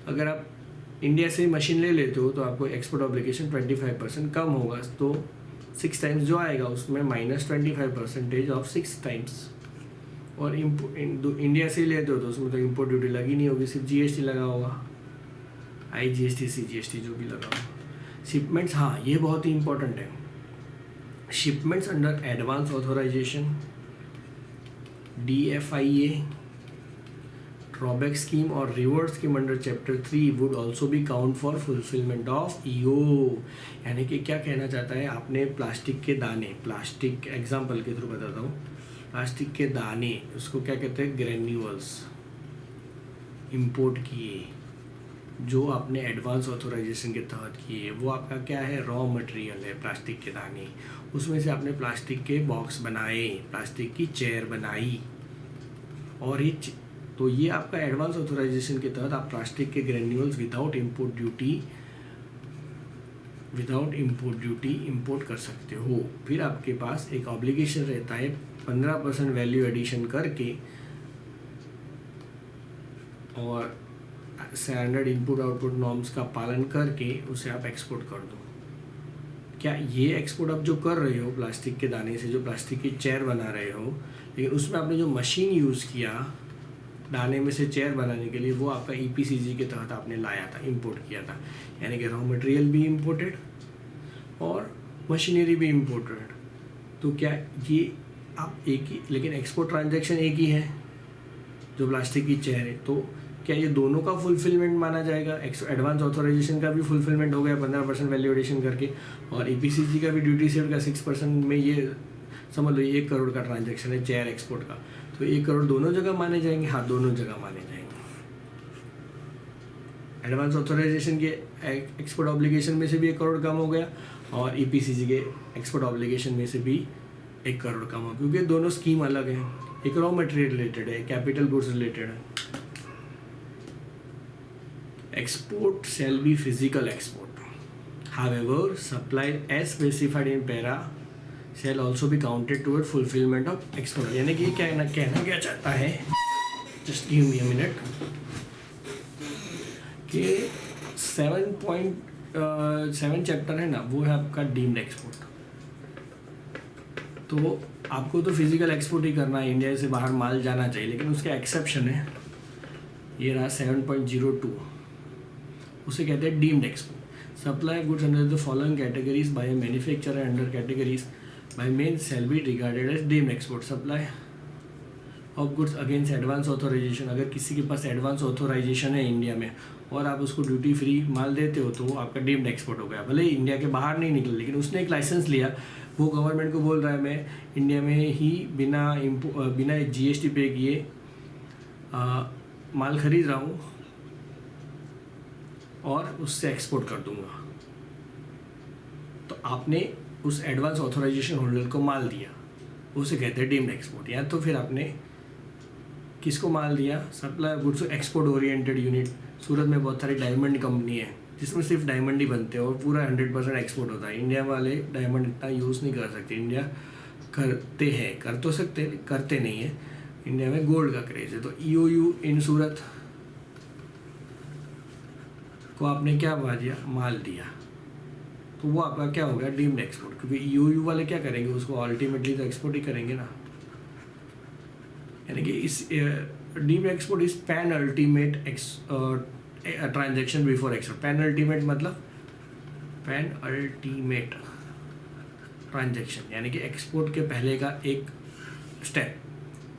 अगर आप इंडिया से मशीन ले लेते हो तो आपको एक्सपोर्ट ऑब्लिगेशन 25% कम होगा, तो 6 टाइम्स जो आएगा उसमें -25% ऑफ 6 टाइम्स। और इंडिया से लेते हो तो उसमें तो इम्पोर्ट ड्यूटी लगी नहीं होगी, सिर्फ GST लगा होगा, IGST CGST जो भी लगा होगा। शिपमेंट्स, हाँ ये बहुत ही इंपॉर्टेंट है। Shipments under advance authorisation DFIA drawback scheme और reward scheme under chapter 3 would also be count for fulfilment of EO। यानी कि क्या कहना चाहता है? आपने प्लास्टिक के दाने, प्लास्टिक एग्जाम्पल के थ्रू बताता हूँ, प्लास्टिक के दाने उसको क्या कहते हैं? ग्रेन्यूल्स इंपोर्ट किए जो आपने एडवांस ऑथोराइजेशन के तहत किए, वो आपका क्या है? रॉ मटेरियल है प्लास्टिक के दाने। उसमें से आपने प्लास्टिक के बॉक्स बनाए, प्लास्टिक की चेयर बनाई, और तो ये आपका एडवांस ऑथोराइजेशन के तहत आप प्लास्टिक के granules without import duty import कर सकते हो। फिर आपके पास एक ऑब्लिगेशन रहता है 15% वैल्यू एडिशन करके और स्टैंडर्ड इनपुट आउटपुट नॉर्म्स का पालन करके उसे आप एक्सपोर्ट कर दो। क्या ये एक्सपोर्ट आप जो कर रहे हो प्लास्टिक के दाने से, जो प्लास्टिक की चेयर बना रहे हो, लेकिन उसमें आपने जो मशीन यूज़ किया दाने में से चेयर बनाने के लिए, वो आपका EPCG के तहत आपने लाया था, इंपोर्ट किया था। यानी कि रॉ मटेरियल भी इम्पोर्टेड और मशीनरी भी इम्पोर्टेड। तो क्या ये आप एक ही, लेकिन एक्सपोर्ट ट्रांजैक्शन एक ही है जो प्लास्टिक की चेयर है, तो क्या ये दोनों का फुलफिलमेंट माना जाएगा? एडवांस ऑथोराइजेशन का भी फुलफिलमेंट हो गया 15% वैल्यू एडिशन करके, और EPCG का भी ड्यूटी सेव का 6% में, ये समझ लो 1 करोड़ का ट्रांजैक्शन है चेयर एक्सपोर्ट का, तो 1 करोड़ दोनों जगह माने जाएंगे? हाँ, दोनों जगह माने जाएंगे। एडवांस ऑथराइजेशन के एक्सपोर्ट ऑब्लिगेशन में से भी 1 करोड़ कम हो गया और ईपीसीजी के एक्सपोर्ट ऑब्लिगेशन में से भी 1 करोड़ कम हो, क्योंकि दोनों स्कीम अलग है। एक रॉ मटेरियल रिलेटेड है, कैपिटल गुड्स रिलेटेड है। Export shall be physical export, however supply as specified in para shall also be counted toward fulfilment of export. यानी कि कहना क्या चाहता है, just give me a minute, कि 7 चैप्टर है ना, वो है आपका डीम्ड एक्सपोर्ट। तो आपको तो फिजिकल एक्सपोर्ट ही करना है, इंडिया से बाहर माल जाना चाहिए, लेकिन उसका एक्सेप्शन है, ये रहा 7.02, उसे कहते हैं deemed export. Supply goods under the following categories by manufacturer under categories by main shall be regarded as deemed export. Supply of goods against advance authorisation, अगर किसी के पास एडवांस ऑथराइजेशन है इंडिया में और आप उसको ड्यूटी फ्री माल देते हो तो वो आपका डीम्ड एक्सपोर्ट हो गया। भले ही इंडिया के बाहर नहीं निकले, लेकिन उसने एक लाइसेंस लिया, वो गवर्नमेंट को बोल रहा है मैं इंडिया में ही बिना जीएसटी पे किए माल खरीद रहा हूँ और उससे एक्सपोर्ट कर दूंगा। तो आपने उस एडवांस ऑथराइजेशन होल्डर को माल दिया, उसे कहते हैं डीम्ड एक्सपोर्ट। या तो फिर आपने किसको माल दिया, supply goods export oriented unit. Surat में बहुत सारी डायमंड कंपनी है जिसमें सिर्फ डायमंड ही बनते हैं और पूरा 100% एक्सपोर्ट होता है। इंडिया वाले डायमंड इतना यूज़ नहीं कर सकते, इंडिया करते हैं, कर तो सकते, करते नहीं है। इंडिया में गोल्ड का क्रेज है। तो ईओयू इन सूरत को आपने क्या दिया, माल दिया, तो वो आपका क्या हो गया, डीम्ड एक्सपोर्ट। क्योंकि ईओयू वाले क्या करेंगे, उसको अल्टीमेटली तो एक्सपोर्ट ही करेंगे ना। यानी कि इस deemed export is pan ultimate transaction before export. Pan ultimate मतलब पैन अल्टीमेट ट्रांजैक्शन, यानी कि एक्सपोर्ट के पहले का एक स्टेप।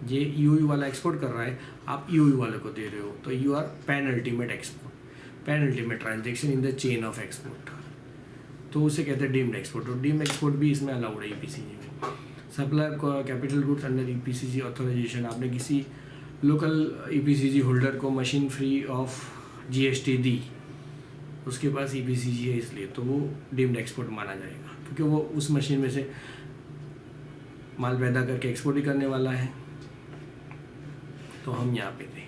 ये ईओयू वाला एक्सपोर्ट कर रहा है, आप ईओयू वाले को दे रहे हो, तो you are penultimate export, penultimate transaction in the chain of export, तो उसे कहते हैं डीम्ड एक्सपोर्ट। और डीम्ड एक्सपोर्ट भी इसमें अलाउड है ईपीसीजी में। Supply capital goods under EPCG authorisation, आपने किसी लोकल ईपीसीजी होल्डर को मशीन फ्री ऑफ जीएसटी दी, उसके पास ईपीसीजी है इसलिए, तो वो डीम्ड एक्सपोर्ट माना जाएगा, क्योंकि वो उस मशीन में से माल पैदा करके एक्सपोर्ट ही करने वाला है। तो हम यहाँ पे थे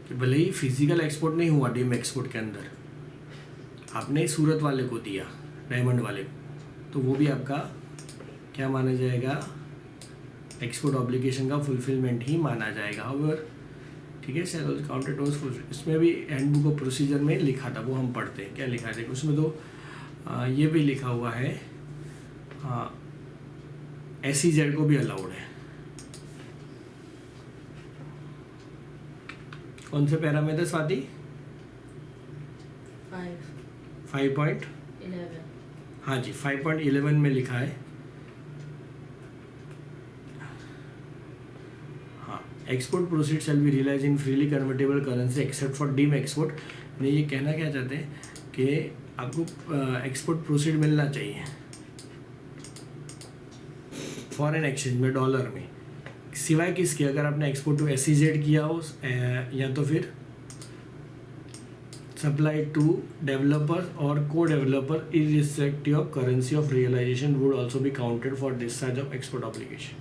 कि भले ही फिजिकल एक्सपोर्ट नहीं हुआ डीम्ड एक्सपोर्ट के अंदर, आपने सूरत वाले को दिया, डायमंड वाले को, तो वो भी आपका क्या माना जाएगा, एक्सपोर्ट ऑब्लिगेशन का फुलफिलमेंट ही माना जाएगा। और ठीक है, सेल काउंटेड टुवर्ड्स फुलफिल। इसमें भी हैंडबुक ऑफ प्रोसीजर में लिखा था, वो हम पढ़ते हैं, क्या लिखा है उसमें, तो ये भी लिखा हुआ है, SEZ को भी अलाउड है। कौन से पैरा में थे स्वाति? 5.11। हाँ जी, 5.11 में लिखा है, हाँ, export proceed shall be realise in freely convertible currency except for deem export. ये कहना क्या चाहते हैं कि आपको एक्सपोर्ट प्रोसीड मिलना चाहिए फॉरेन एक्सचेंज में, डॉलर में, सिवाय किसके, अगर आपने एक्सपोर्ट टू SEZ किया हो, या तो फिर सप्लाई टू डेवलपर और को developer irrespective of currency of realisation would also be counted for discharge of export obligation.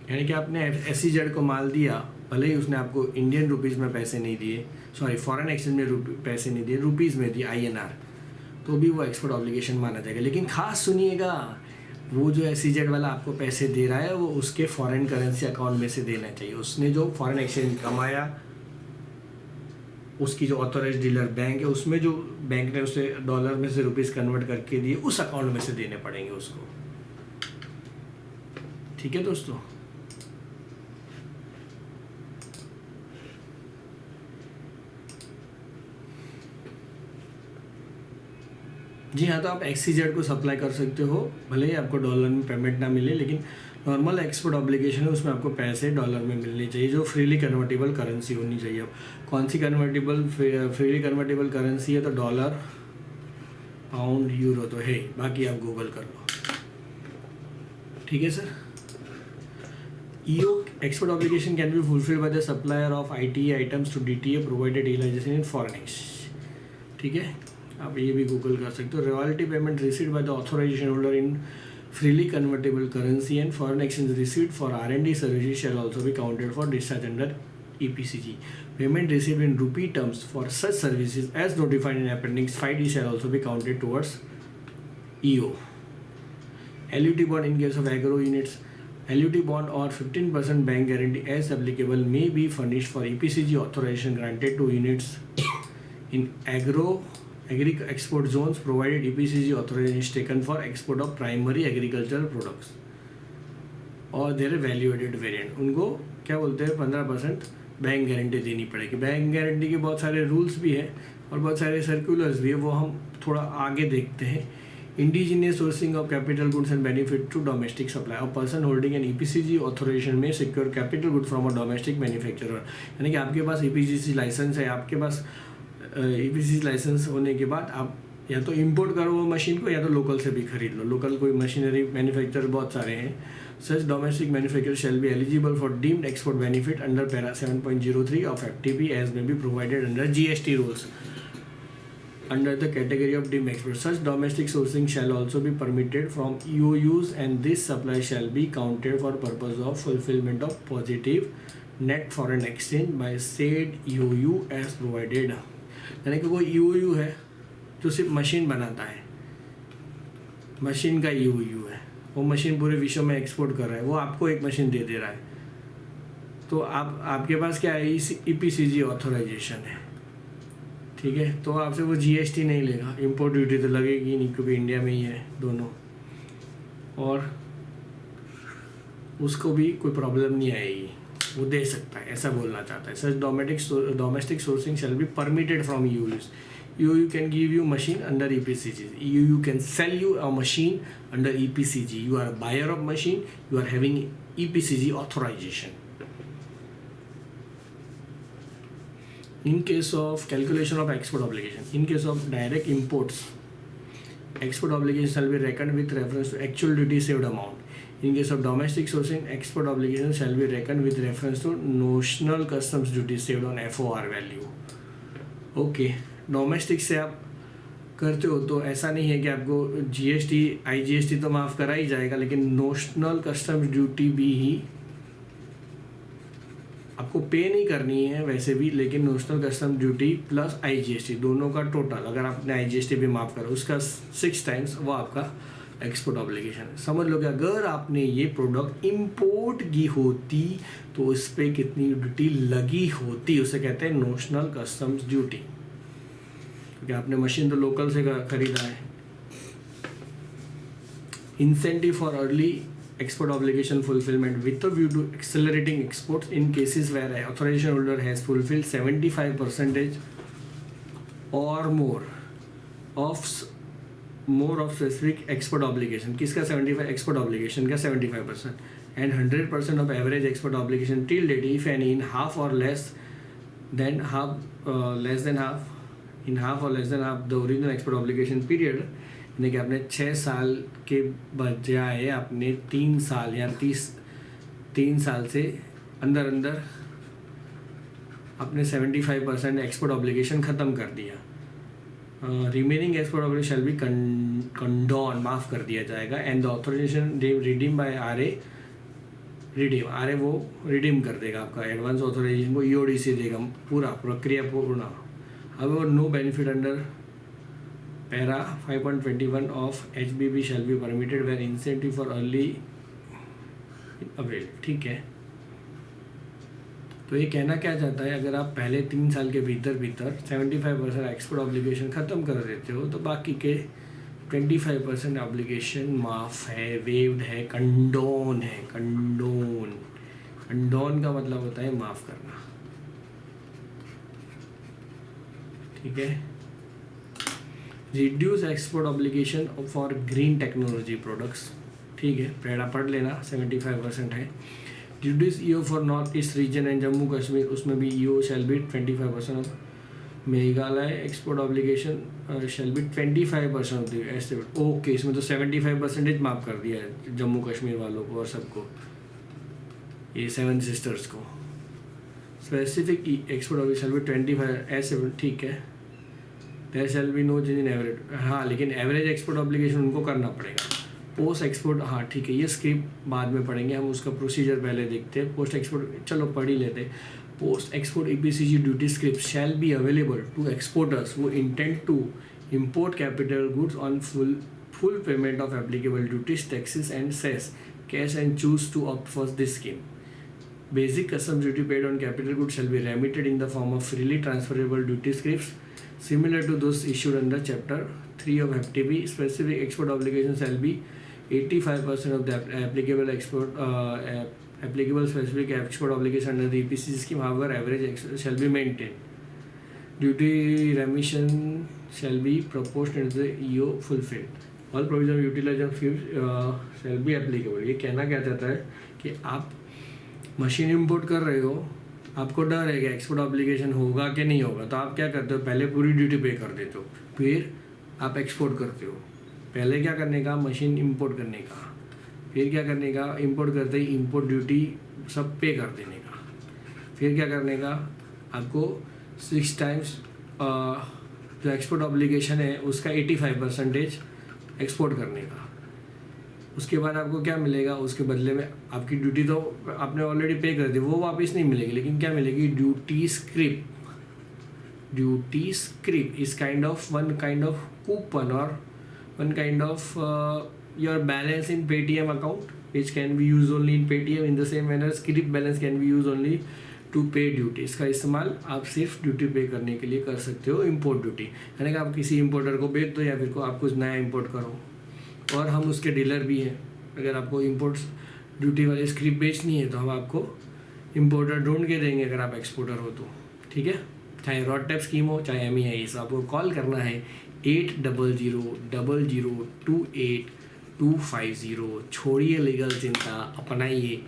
यानी कि आपने SEZ को माल दिया, भले ही उसने आपको इंडियन रुपीज़ में पैसे नहीं दिए, सॉरी फॉरेन एक्सचेंज में पैसे नहीं दिए, रुपीज़ में दिए INR, तो भी वो एक्सपोर्ट ऑब्लिगेशन माना जाएगा। लेकिन खास सुनिएगा, वो जो SEZ वाला आपको पैसे दे रहा है वो उसके फॉरेन करेंसी अकाउंट में से देना चाहिए। उसने जो फॉरेन एक्सचेंज कमाया, उसकी जो ऑथराइज डीलर बैंक है, उसमें जो बैंक ने उसे डॉलर में से रुपीज़ कन्वर्ट करके दिए, उस अकाउंट में से देने पड़ेंगे उसको। ठीक है दोस्तों, जी हाँ, तो आप SEZ को सप्लाई कर सकते हो, भले ही आपको डॉलर में पेमेंट ना मिले, लेकिन नॉर्मल एक्सपोर्ट ऑब्लिगेशन है, उसमें आपको पैसे डॉलर में मिलने चाहिए, जो फ्रीली कन्वर्टेबल करेंसी होनी चाहिए। अब कौन सी फ्रीली कन्वर्टेबल करेंसी है, तो डॉलर, पाउंड, यूरो तो है, बाकी आप गूगल कर लो। ठीक है sir, EO export obligation can be fulfilled by the supplier of ITA items to DTA provided realization in foreign exchange. ठीक है, आप ये भी गूगल कर सकते हो. Royalty payment received by the authorisation holder in freely convertible currency and foreign exchange received for R&D services shall also be counted for discharge under EPCG. Payment received in rupee terms for such services as notified in Appendix 5D shall also be counted towards EO. LUT bond in case of agro units. LUT bond or 15% bank guarantee as applicable may be furnished for EPCG authorization granted to units in agri export zones provided EPCG authorization is taken for export of primary agricultural products और their value added variant. उनको क्या बोलते हैं 15% bank guarantee देनी पड़ेगी. Bank guarantee के बहुत सारे रूल्स भी हैं और बहुत सारे सर्कुलर्स भी है, वो हम थोड़ा आगे देखते हैं. Indigenous sourcing of capital goods and benefit to domestic supply. A person holding an EPCG ऑथोराइजेशन may secure capital good from a domestic manufacturer. यानी कि आपके पास EPCG लाइसेंस है, आपके पास EPCG लाइसेंस होने के बाद आप या तो इंपोर्ट करो वो मशीन को या तो लोकल से भी खरीद लो. लोकल कोई मशीनरी मैन्युफैक्चरर बहुत सारे हैं. Such domestic manufacturer shall be eligible for deemed export benefit under para 7.03 of FTP as may be provided under GST rules under the category of deemed export. Such domestic sourcing shall also be permitted from EOUs and this supply shall be counted for purpose of fulfillment of positive net foreign exchange by said EOU as provided. यानी कि कोई EOU है जो सिर्फ machine बनाता है, machine का EOU है, वो मशीन पूरे विश्व में एक्सपोर्ट कर रहा है, वो आपको एक मशीन दे दे रहा है, तो आपके पास क्या है, EPCG ऑथोराइजेशन है. ठीक है, तो आपसे वो GST नहीं लेगा. इंपोर्ट ड्यूटी तो लगेगी नहीं क्योंकि इंडिया में ही है दोनों, और उसको भी कोई प्रॉब्लम नहीं आएगी, वो दे सकता है, ऐसा बोलना चाहता है. Such domestic sourcing shall be permitted from EOUs. EOU can give you machine under EPCG. EOU can sell you a machine under EPCG. You are a buyer of machine, you are having EPCG authorization. In case of calculation of export obligation, in case of direct imports, export obligation shall be reckoned with reference to actual duty saved amount. In case of domestic sourcing, export obligation shall be reckoned with reference to notional customs duty saved on FOR value. Okay, domestic से आप करते हो तो ऐसा नहीं है कि आपको GST IGST तो माफ़ करा ही जाएगा, लेकिन नोशनल कस्टम्स ड्यूटी भी ही आपको पे नहीं करनी है वैसे भी, लेकिन notional custom duty plus IGST दोनों का टोटल अगर आपने IGST भी माफ़ करो उसका 6 टाइम्स वो आपका एक्सपोर्ट ऑब्लिगेशन है. समझ लो कि अगर आपने ये प्रोडक्ट इंपोर्ट की होती तो उस पर कितनी ड्यूटी लगी होती, उसे कहते हैं नोशनल कस्टम्स ड्यूटी, क्योंकि आपने मशीन तो लोकल से खरीदा है. Incentive for early export obligation fulfillment with a view to accelerating exports in cases where an authorization holder has fulfilled 75% or more of specific export obligation. किसका 75? export obligation का 75% and 100% of average export obligation till date if any in half or less than half the original export obligation period. यानी कि आपने 6 साल के बजाय आपने 3 साल या 3 साल से अंदर आपने 75% एक्सपोर्ट ऑब्लिगेशन ख़त्म कर दिया. Remaining export obligation shall be condone, माफ़ कर दिया जाएगा. And the authorisation redeem by RA वो रिडीम कर देगा आपका एडवांस ऑथोराइजेशन को, EOD से देगा पूरा प्रक्रिया पूर्ण. अब no benefit under para 5.21 of HBB shall be permitted where incentive for early avail. ठीक है, तो ये कहना क्या चाहता है, अगर आप पहले 3 साल के भीतर 75% एक्सपोर्ट ऑब्लिगेशन ख़त्म कर देते हो तो बाकी के 25% ऑब्लिगेशन माफ़ है, वेव्ड है, कंडोन है. कंडोन का मतलब होता है माफ़ करना. ठीक है, reduce export obligation for green technology products. ठीक है, पहला पढ़ लेना, 75% है. Reduce EO for north east region and Jammu Kashmir, उसमें भी EO shell be 25%. Meghalaya export obligation shall be 25% of the estimate. Okay, इसमें तो 75% माफ़ कर दिया है जम्मू कश्मीर वालों को और सबको. ये 7 सिस्टर्स को। Specific export obligation shall be 25 ऐसे, ठीक है। There shall be no change in average, हाँ लेकिन एवरेज एक्सपोर्ट ऑब्लिगेशन उनको करना पड़ेगा। पोस्ट एक्सपोर्ट, हाँ ठीक है, ये स्क्रिप्ट बाद में पढ़ेंगे हम, उसका प्रोसीजर पहले देखते हैं। पोस्ट एक्सपोर्ट चलो पढ़ ही लेते। Post export EPCG duty script shall be available to exporters who intend to import capital goods on full payment of applicable duties, taxes and cess, cash, and choose to opt for this scheme. Basic customs duty paid on capital goods shall be remitted in the form of freely transferable duty scripts similar to those issued under Chapter 3 of FTP. Specific export obligations shall be 85% of the applicable specific export obligation under the EPCG scheme. However, average shall be maintained. Duty remission shall be proportional to the EO fulfilled. All provision of utilization fees shall be applicable. ये कहना क्या चाहता है कि आप machine import कर रहे हो, आपको डर है कि एक्सपोर्ट ऑब्लिगेशन होगा कि नहीं होगा, तो आप क्या करते हो, पहले पूरी ड्यूटी पे कर देते हो, फिर आप एक्सपोर्ट करते हो। पहले क्या करने का, मशीन इंपोर्ट करने का, फिर क्या करने का, इंपोर्ट करते ही इंपोर्ट ड्यूटी सब पे कर देने का, फिर क्या करने का, आपको 6 टाइम्स जो एक्सपोर्ट ऑब्लिगेशन है उसका 85% एक्सपोर्ट करने का। उसके बाद आपको क्या मिलेगा, उसके बदले में आपकी ड्यूटी तो आपने ऑलरेडी पे कर दी, वो वापस नहीं मिलेगी, लेकिन क्या मिलेगी, duty script. Duty script is one kind of coupon और one kind of your balance in Paytm account which can be use only in Paytm। In the same manner script balance can be use only to pay duty. इसका इस्तेमाल आप सिर्फ duty पे करने के लिए कर सकते हो, इम्पोर्ट ड्यूटी, यानी कि आप किसी इम्पोर्टर को बेच दो या फिर आप कुछ नया इम्पोर्ट करो, और हम उसके डीलर भी हैं। अगर आपको इम्पोर्ट ड्यूटी वाली स्क्रिप्ट बेचनी है तो हम आपको इम्पोर्टर ढूंढ के देंगे अगर आप एक्सपोर्टर हो तो, ठीक है। चाहे रॉड टैप स्कीम हो चाहे MEIS, आपको कॉल करना है 80000028 छोड़िए लीगल चिंता, अपनाइए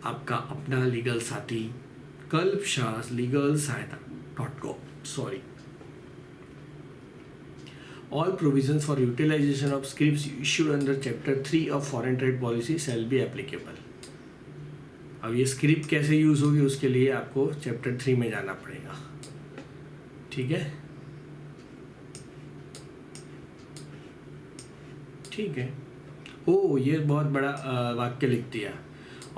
आपका अपना लीगल साथी कल्पशास लीगल सहायता.com। Sorry. All provisions for utilization of scripts issued under Chapter 3 of Foreign Trade Policy shall be applicable. अब ये स्क्रिप्ट कैसे यूज़ होगी उसके लिए आपको Chapter 3 में जाना पड़ेगा, ठीक है। ठीक है, ओ ये बहुत बड़ा वाक्य लिख दिया।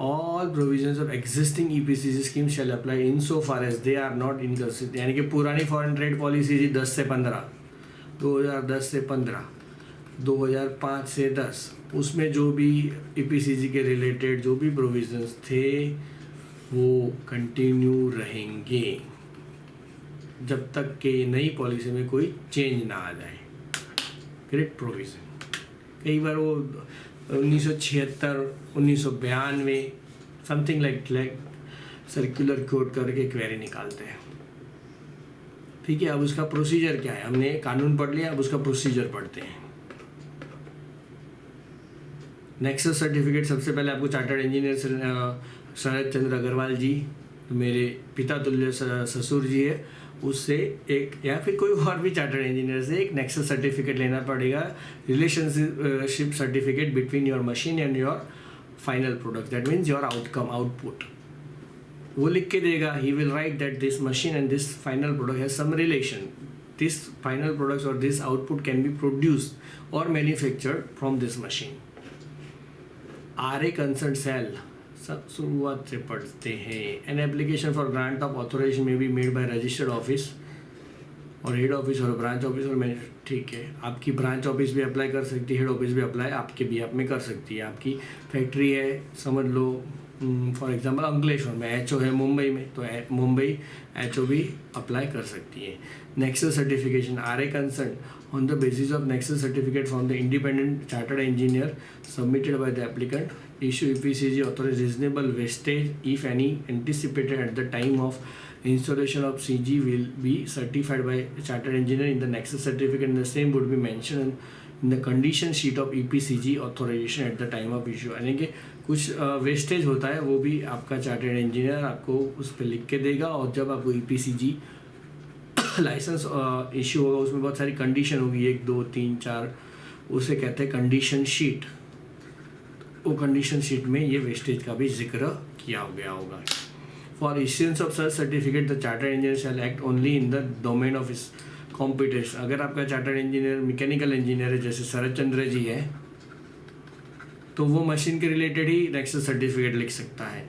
All provisions of existing EPCG schemes shall apply insofar as they are not inconsistent, यानी कि पुरानी फॉरेन ट्रेड पॉलिसी थी 10 से 15, 2010 से 15, 2005 से 10, उसमें जो भी EPCG के रिलेटेड जो भी प्रोविजंस थे वो कंटिन्यू रहेंगे जब तक कि नई पॉलिसी में कोई चेंज ना आ जाए। Great provision. कई बार वो 1976, 1992 समथिंग लाइक सर्कुलर कोड करके क्वेरी निकालते हैं, ठीक है। अब उसका प्रोसीजर क्या है, हमने कानून पढ़ लिया, अब उसका प्रोसीजर पढ़ते हैं। नेक्सस सर्टिफिकेट, सबसे पहले आपको चार्टर्ड इंजीनियर शरद चंद्र अग्रवाल जी, मेरे पिता तुल्य ससुर जी है, उससे एक या फिर कोई और भी चार्टर्ड इंजीनियर से एक नेक्सस सर्टिफिकेट लेना पड़ेगा, relationship certificate between your machine and your final product, that means your outcome, output. वो लिख के देगा, he will write that this machine and this final product has some relation, this final products or this output can be produced or manufactured from this machine. RA concern cell, सब शुरुआत से पढ़ते हैं। An application for grant of authorisation may be made by registered office और head office और branch office और मैंने, ठीक है। आपकी ब्रांच ऑफिस भी अप्लाई कर सकती है, हेड ऑफिस भी अप्लाई आपके भी आप में कर सकती है। आपकी फैक्ट्री है, समझ लो फॉर एग्जांपल अंकलेश्वर में, HO है मुंबई में, तो मुंबई HO भी अप्लाई कर सकती है। Nexus certification, RA concern on the basis of nexus certificate from the independent chartered engineer submitted by the applicant, issue EPCG authorized reasonable wastage if any anticipated at the time of installation of CG will be certified by chartered engineer in the nexus certificate, and the same would be mentioned in the condition sheet of EPCG authorization at the time of issue। यानी कि कुछ wastage होता है वो भी आपका chartered engineer आपको उस पर लिख के देगा, और जब आपको EPCG लाइसेंस इश्यू होगा उसमें बहुत सारी कंडीशन होगी, 1 2 3 4, उसे कहते हैं कंडीशन शीट। वो कंडीशन शीट में ये वेस्टेज का भी जिक्र किया गया होगा। For issuance of such certificate the chartered engineer shall act only in the domain of his competence. अगर आपका चार्टर्ड इंजीनियर मैकेनिकल इंजीनियर है जैसे शरद चंद्र जी है, तो वो मशीन के रिलेटेड ही नेक्सस सर्टिफिकेट लिख सकता है,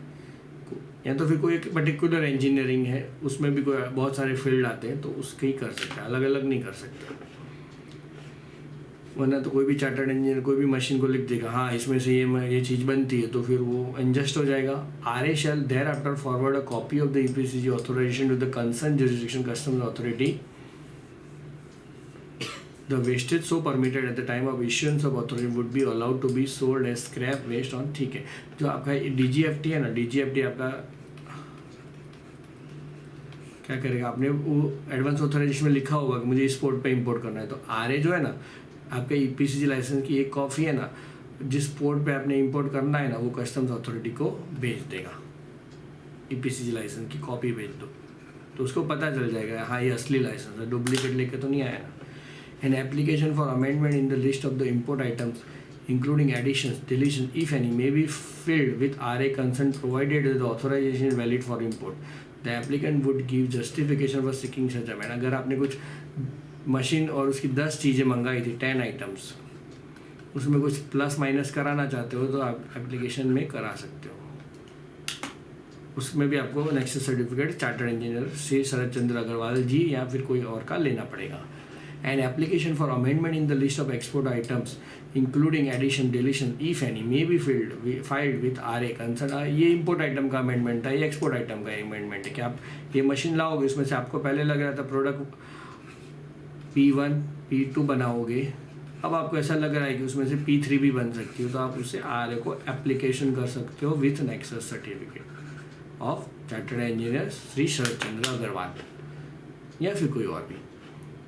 या तो फिर कोई एक पर्टिकुलर इंजीनियरिंग है उसमें भी कोई बहुत सारे फील्ड आते हैं तो उसके ही कर सकते हैं, अलग अलग नहीं कर सकते। वरना तो कोई भी चार्टर्ड इंजीनियर कोई भी मशीन को लिख देगा, हाँ इसमें से ये चीज़ बनती है, तो फिर वो एडजस्ट हो जाएगा। RA shall thereafter forward a copy of the EPCG authorisation to the concern jurisdiction customs authority. The wastage so permitted at the time of issuance of authority would be allowed to be sold as scrap waste on। ठीक है, जो आपका DGFT है ना, DGFT आपका क्या करेगा, आपने वो एडवांस ऑथराइजेशन में लिखा होगा कि मुझे इस पोर्ट पे इंपोर्ट करना है, तो RA जो है ना आपका EPCG लाइसेंस की एक कॉपी है ना, जिस पोर्ट पे आपने इंपोर्ट करना है ना वो कस्टम्स अथॉरिटी को भेज देगा। EPCG लाइसेंस की कॉपी भेज दो तो उसको पता चल जाएगा हाँ ये असली लाइसेंस है, डुप्लीकेट लेके तो नहीं आया ना। An application for amendment in the list of the import items, including additions, deletions, if any, may be filled with RA consent provided that the authorization is valid for import. The applicant would give justification for seeking such amendment। अगर आपने कुछ machine और उसकी 10 चीज़ें मंगाई थी, 10 items, उसमें कुछ प्लस माइनस कराना चाहते हो तो आप एप्लीकेशन में करा सकते हो। उसमें भी आपको नेक्सस सर्टिफिकेट चार्टर्ड इंजीनियर से शरद चंद्र अग्रवाल जी या फिर कोई और का लेना पड़ेगा। An application for amendment in the list of export items, including addition, deletion, if any, may be filed with RA concern। ये import item का amendment है, ये export item का amendment है कि आप ये मशीन लाओगे, इसमें से आपको पहले लग रहा था प्रोडक्ट P1, P2 बनाओगे, अब आपको ऐसा लग रहा है कि उसमें से P3 भी बन सकती हो, तो आप उससे RA को एप्लीकेशन कर सकते हो with nexus certificate of chartered engineer Shri Sharad Chandra Agrawal या फिर कोई और भी।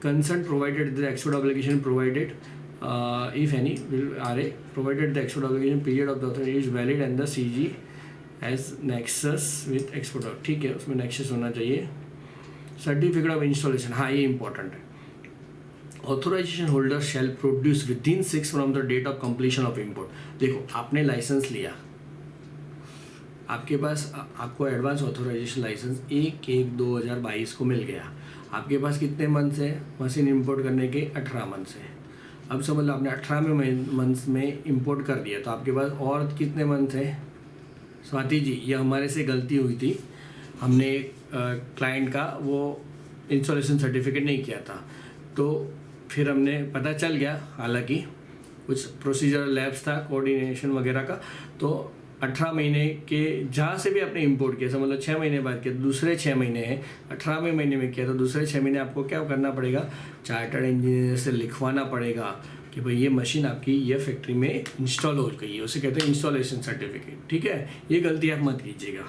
Consent provided the export obligation provided, if any, will RA provided the export obligation period of the authority is valid and the CG as nexus with export। ठीक है, उसमें nexus होना चाहिए। सर्टिफिकेट ऑफ इंस्टॉलेशन, हाँ ये important है। Authorisation holder shall produce within 6 from the date of completion of import. देखो आपने लाइसेंस लिया, आपके पास आपको एडवांस ऑथोराइजेशन लाइसेंस 1/1/2022 को मिल गया। आपके पास कितने मंथ्स है मशीन इंपोर्ट करने के? 18 मंथ्स है। अब समझ लो आपने 18वें मंथ्स में इंपोर्ट कर दिया, तो आपके पास और कितने मंथ है? स्वाति जी, ये हमारे से गलती हुई थी, हमने क्लाइंट का वो इंस्टॉलेशन सर्टिफिकेट नहीं किया था, तो फिर हमने पता चल गया, हालांकि कुछ प्रोसीजर लैब्स था कोऑर्डिनेशन वगैरह का, तो 18 महीने के जहाँ से भी आपने इंपोर्ट किया, समझ लो 6 महीने बाद किया, दूसरे 6 महीने हैं, 18वें महीने में किया तो दूसरे 6 महीने आपको क्या करना पड़ेगा? चार्टर्ड इंजीनियर से लिखवाना पड़ेगा कि भाई ये मशीन आपकी ये फैक्ट्री में इंस्टॉल हो गई है, उसे कहते हैं इंस्टॉलेशन सर्टिफिकेट। ठीक है, ये गलती आप मत कीजिएगा।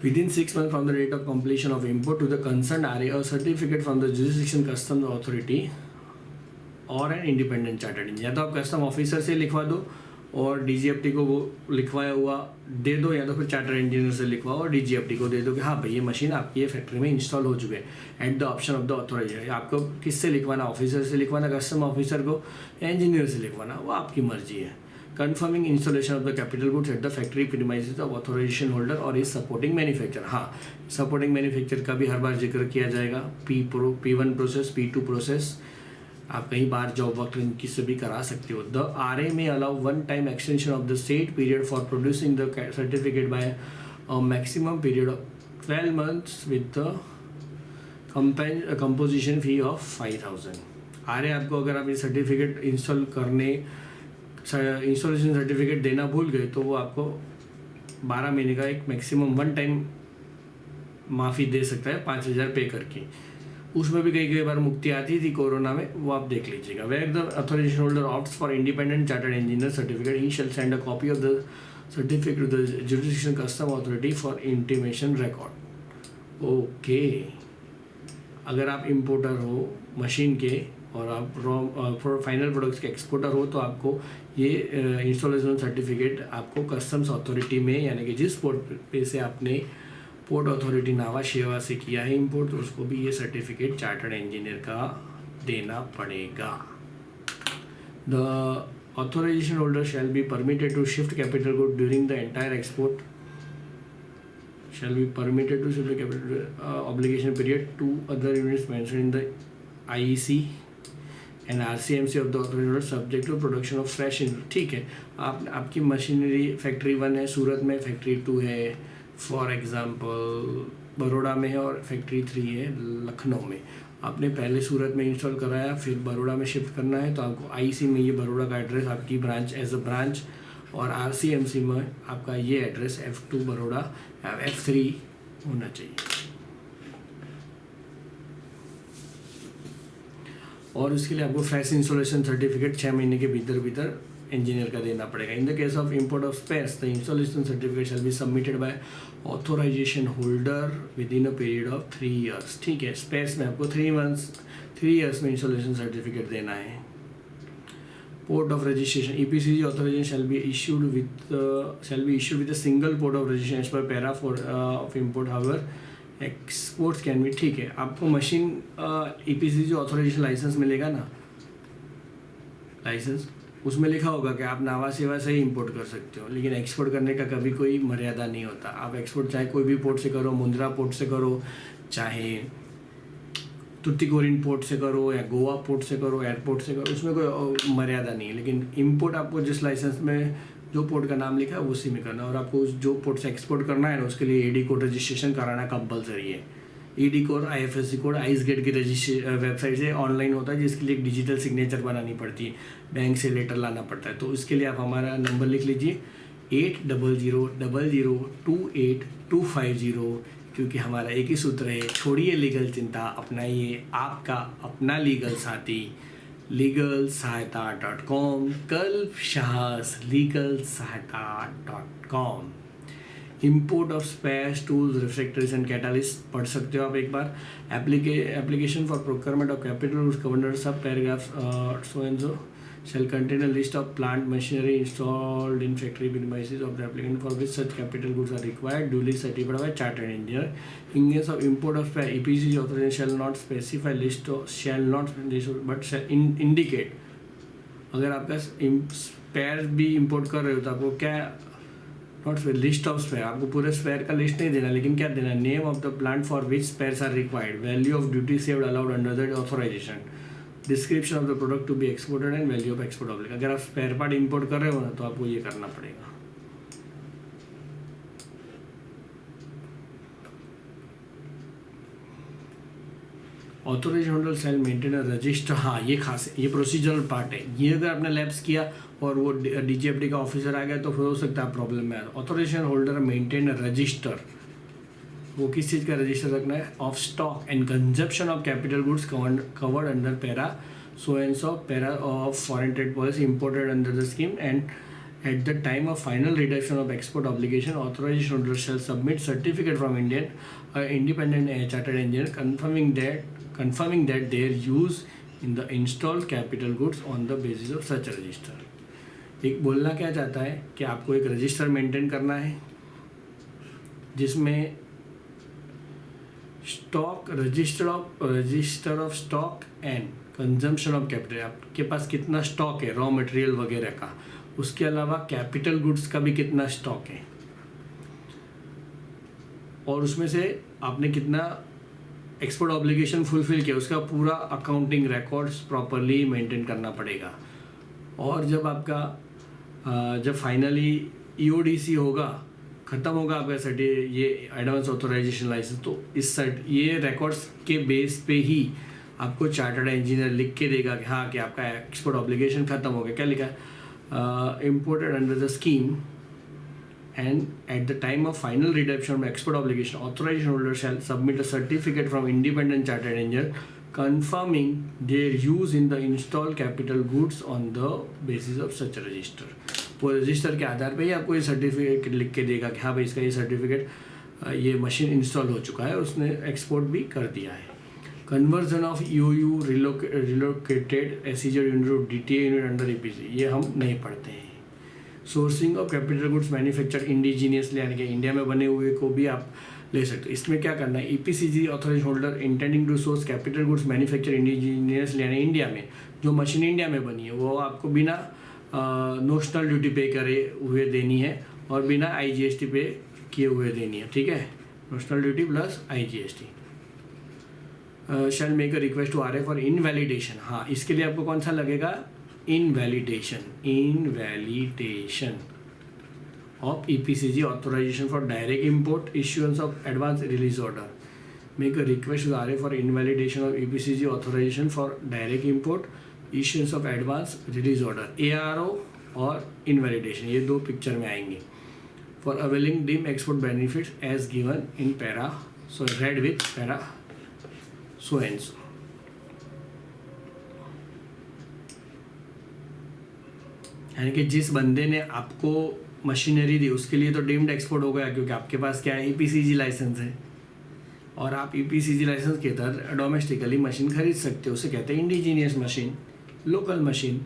Within 6 months from the date of completion of import to the concerned RA, a certificate from the jurisdiction customs authority or an independent chartered engineer, या तो आप कस्टम ऑफिसर से लिखवा दो और DGFT को वो लिखवाया हुआ दे दो, या तो फिर चार्टर्ड इंजीनियर से लिखवाओ और DGFT को दे दो कि हाँ भाई ये मशीन आपकी ये फैक्ट्री में इंस्टॉल हो चुके हैं at the option of the authoriser. आपको किससे लिखवाना? ऑफिसर से लिखवाना, कस्टम ऑफिसर को, या इंजीनियर से लिखवाना, वो आपकी मर्जी है। Confirming installation of the capital goods at the factory premises of authorisation holder और इज सपोर्टिंग मैन्युफैक्चर। हाँ, सपोर्टिंग मैन्युफैक्चर का भी हर बार जिक्र किया जाएगा। P1 प्रोसेस, P2 प्रोसेस आप कहीं बार जॉब वक्त किससे भी करा सकते हो। द RA में allow one time extension of the set period for producing the certificate bye a maximum period of 12 months with the composition fee of 5000। RA आपको अगर आप ये सर्टिफिकेट इंस्टॉल करने इंस्टॉलेशन सर्टिफिकेट देना भूल गए तो वो आपको 12 महीने का एक मैक्सिमम वन टाइम माफ़ी दे सकता है 5000 पे करके। उसमें भी कई बार मुक्ति आती थी कोरोना में, वो आप देख लीजिएगा। Where the authorisation holder opts for independent chartered engineer certificate, he shall send a copy of the certificate to the jurisdiction custom authority for intimation record. Okay, अगर आप इंपोर्टर हो मशीन के और आप फाइनल प्रोडक्ट्स के exporter हो तो आपको ये इंस्टॉलेशन सर्टिफिकेट आपको कस्टम्स अथॉरिटी में, यानी कि जिस पोर्ट पे से आपने पोर्ट अथॉरिटी नावा शेवा से किया है इंपोर्ट, तो उसको भी ये सर्टिफिकेट चार्टर्ड इंजीनियर का देना पड़ेगा। The Authorization holder shall be permitted to shift capital good during the entire export. Shall be permitted to shift the capital obligation period to other units mentioned in the IEC and RCMC of the authorized holder subject to production of fresh input. ठीक है, आपकी machinery factory 1 है सूरत में, factory 2 है for example Baroda में है और factory 3 है लखनऊ में। आपने पहले सूरत में इंस्टॉल कराया, फिर बड़ौदा में शिफ्ट करना है, तो आपको आईसी में ये बड़ौदा का एड्रेस आपकी ब्रांच एज अ ब्रांच और आरसीएमसी में आपका ये एड्रेस F2 बड़ौदा F3 होना चाहिए। और उसके लिए आपको फ्रेश इंस्टॉलेशन सर्टिफिकेट 6 महीने के भीतर इंजीनियर का देना पड़ेगा। In the case of import of spares the installation certificate shall be submitted by authorisation holder with in a period of 3 years। ठीक है, स्पेयर्स में आपको 3 years में इंस्टॉलेशन सर्टिफिकेट देना है। Port of registration EPCG authorization shall be issued with a single port of registration as per para of import। however exports can be. ठीक है, आपको मशीन EPCG ऑथोराइजेशन लाइसेंस मिलेगा ना, लाइसेंस उसमें लिखा होगा कि आप नावा सेवा से ही इंपोर्ट कर सकते हो, लेकिन एक्सपोर्ट करने का कभी कोई मर्यादा नहीं होता। आप एक्सपोर्ट चाहे कोई भी पोर्ट से करो, मुंद्रा पोर्ट से करो, चाहे तुतिकोरिन पोर्ट से करो या गोवा पोर्ट से करो, एयरपोर्ट से करो, उसमें कोई मर्यादा नहीं है। लेकिन इंपोर्ट आपको जिस लाइसेंस में जो पोर्ट का नाम लिखा है उसी में करना, और आपको जो पोर्ट से एक्सपोर्ट करना है ना उसके लिए ED कोड रजिस्ट्रेशन कराना कंपलसरी है। ED code IFSC code ice gate की वेबसाइट से ऑनलाइन होता है, जिसके लिए एक डिजिटल सिग्नेचर बनानी पड़ती है, बैंक से लेटर लाना पड़ता है। तो उसके लिए आप हमारा नंबर लिख लीजिए 8000002825, क्योंकि हमारा एक ही सूत्र है, छोड़िए लीगल चिंता, अपनाइए आपका अपना लीगल साथी legalsahayata.com, kalpshahs legalsahayata.com। Import of spares tools refractories and catalyst पढ़ सकते हो आप एक बार। Application for procurement of capital goods covered sub paragraph so and so shall contain a list of plant machinery installed in factory premises of the applicant for which such capital goods are required, duly certified by chartered engineer। In case of import of spare, EPCG authorization shall not specify list of shall not but shall indicate। अगर आपका spare भी import कर रहे हो तो आपको क्या not spare list of spare, आपको पूरे स्पेयर का लिस्ट नहीं देना, लेकिन क्या देना, name of the plant for which spares are required, value of duty saved allowed under the authorisation, description of the product to be exported and value of export obligation. अगर आप spare part import कर रहे हो ना तो आपको ये करना पड़ेगा। Authorise holder shall maintain a register. हाँ, ये खास ये प्रोसीजरल पार्ट है, ये अगर आपने लैप्स किया और वो DGFT का ऑफिसर आ गया तो फिर हो सकता है प्रॉब्लम में। Authorisation holder maintain a register, वो किस चीज़ का रजिस्टर रखना है, of stock and consumption of capital goods covered under para so and so para of foreign trade policy imported under the scheme, and at the time of final reduction of export obligation authorisation holder shall submit certificate from independent chartered engineer confirming that their use in the installed capital goods on the basis of such register। एक बोलना क्या चाहता है कि आपको एक register maintain करना है जिसमें stock register of stock and consumption of capital, आपके पास कितना स्टॉक है रॉ मटेरियल वगैरह का, उसके अलावा कैपिटल गुड्स का भी कितना स्टॉक है, और उसमें से आपने कितना एक्सपोर्ट ऑब्लिगेशन फुलफिल किया, उसका पूरा अकाउंटिंग रिकॉर्ड्स प्रॉपरली मेंटेन करना पड़ेगा। और जब आपका जब फाइनली EODC होगा, ख़त्म होगा आपका ये एडवांस ऑथोराइजेशन लाइसेंस, तो ये रिकॉर्ड्स के बेस पे ही आपको चार्टर्ड इंजीनियर लिख के देगा कि हाँ कि आपका एक्सपोर्ट ऑब्लिगेशन ख़त्म हो गया। क्या लिखा है, imported under the scheme and at the time of final redemption of export obligation, authorization holder shall submit a certificate from independent chartered engineer confirming their use in the installed capital goods on the basis of such register। वो register के आधार पे ही आपको ये certificate लिख के देगा कि हाँ भाई इसका ये सर्टिफिकेट ये मशीन इंस्टॉल हो चुका है, उसने एक्सपोर्ट भी कर दिया है। Conversion of EOU relocated SEZ unit to DTA unit under EPC, ये हम नहीं पढ़ते हैं। Sourcing of capital goods manufacture indigenously, यानी कि इंडिया में बने हुए को भी आप ले सकते हो। इसमें क्या करना है, EPCG authorise holder intending to source capital goods manufacture indigenously, यानी इंडिया में जो मशीन इंडिया में बनी है वो आपको बिना नोशनल ड्यूटी पे करे हुए देनी है और बिना IGST पे किए हुए देनी है, ठीक है। Notional duty plus IGST। Shall make a request to RA for invalidation. हाँ, इसके लिए आपको कौन सा लगेगा, invalidation of EPCG authorisation for direct import, issuance of advance release order. Make a request to RA for invalidation of EPCG authorisation for direct import, issuance of advance release order. ARO और invalidation ये दो picture में आएंगे। For availing deem export benefits as given in para, so red with para so and सो। यानी कि जिस बंदे ने आपको मशीनरी दी उसके लिए तो डीम्ड एक्सपोर्ट हो गया, क्योंकि आपके पास क्या है, EPCG लाइसेंस है और आप EPCG लाइसेंस के तहत डोमेस्टिकली मशीन खरीद सकते हो। उसे कहते हैं indigenous machine, local machine.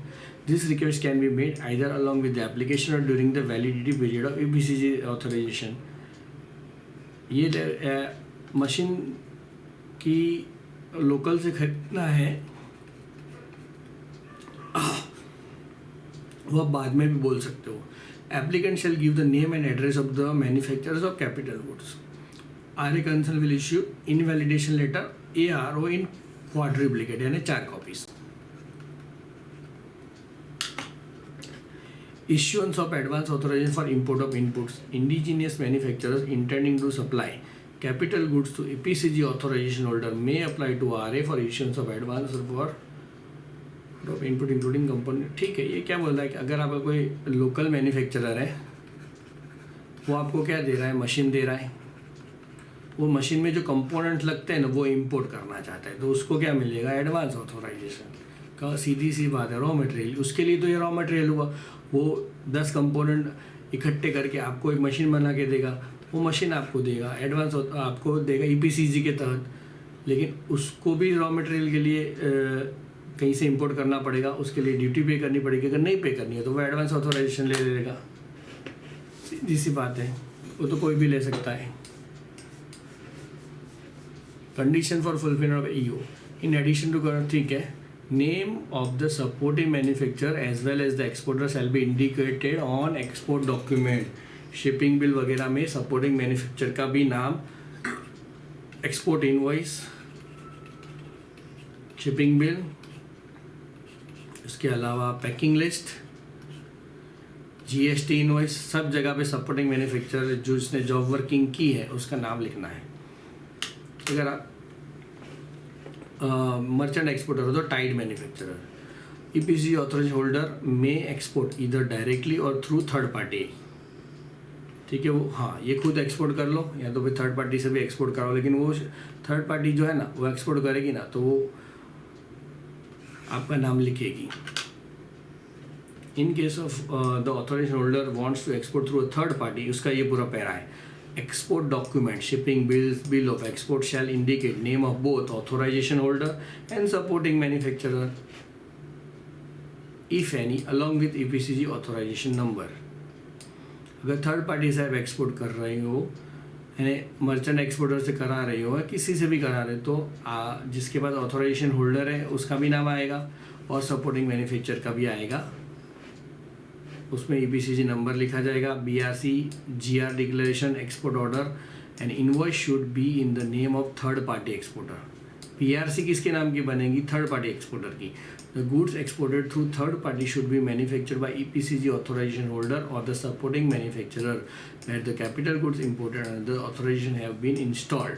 This request can be made either along with the application or during the validity period of EPCG authorisation. ये मशीन की लोकल से खरीदना है वो आप बाद में भी बोल सकते हो। Applicant shall give the name and address of the manufacturers of capital goods. RA concern will issue invalidation letter ARO in quadruplicate, यानी 4 copies. Issuance of advance authorization for import of inputs. Indigenous manufacturers intending to supply capital goods to EPCG authorization holder may apply to RA for issuance of advance for input including component। ठीक है, ये क्या बोल रहा है कि अगर आपका कोई लोकल मैन्युफैक्चरर है वो आपको क्या दे रहा है, मशीन दे रहा है, वो मशीन में जो कंपोनेंट लगते हैं ना वो इंपोर्ट करना चाहता है, तो उसको क्या मिलेगा, एडवांस ऑथोराइजेशन का। सीधी सी बात है, रॉ मटेरियल, उसके लिए तो ये रॉ मटेरियल हुआ, वो 10 कंपोनेंट इकट्ठे करके आपको एक मशीन बना के देगा, वो मशीन आपको देगा, एडवांस आपको देगा EPCG के तहत। लेकिन उसको भी रॉ मटेरियल के लिए कहीं से इंपोर्ट करना पड़ेगा, उसके लिए ड्यूटी पे करनी पड़ेगी। अगर नहीं पे करनी है तो वो एडवांस ऑथोराइजेशन ले लेगा, सीधी सी बात है, वो तो कोई भी ले सकता है। Condition for fulfilment of EO in addition to, ठीक है, name of the supporting manufacturer as well as the exporter shall be indicated on export document. Shipping bill वगैरह में सपोर्टिंग मैन्युफैक्चरर का भी नाम, एक्सपोर्ट इनवॉइस, शिपिंग बिल, उसके अलावा packing list, GST invoice, सब जगह पे सपोर्टिंग मैन्युफैक्चरर जो जिसने जॉब वर्किंग की है उसका नाम लिखना है। अगर आप मर्चेंट एक्सपोर्टर हो तो tied manufacturer. EPCG authorisation holder में एक्सपोर्ट इधर डायरेक्टली और थ्रू थर्ड पार्टी, ठीक है। वो हाँ, ये खुद एक्सपोर्ट कर लो या तो फिर थर्ड पार्टी से भी एक्सपोर्ट कराओ, लेकिन वो थर्ड पार्टी जो है ना वो एक्सपोर्ट करेगी ना तो वो आपका नाम लिखेगी। In case of the authorisation holder wants to export through a third party, उसका ये पूरा पैरा है। Export document, shipping bills, bill of export shall indicate name of both authorisation holder and supporting manufacturer if any along with EPCG authorisation number. अगर third party से आप export कर रहे हो, यानी मर्चेंट एक्सपोर्टर से करा रहे हो, किसी से भी करा रहे हो, तो जिसके पास ऑथराइजेशन होल्डर है उसका भी नाम आएगा और सपोर्टिंग मैन्युफैक्चरर का भी आएगा। उसमें EPCG नंबर लिखा जाएगा, BRC GR declaration, export order and invoice should be in the name of third party exporter. PRC किसके नाम की बनेगी, थर्ड पार्टी एक्सपोर्टर की। The goods exported through third party should be manufactured by EPCG authorisation holder or the supporting manufacturer that the capital goods imported under the authorisation have been installed.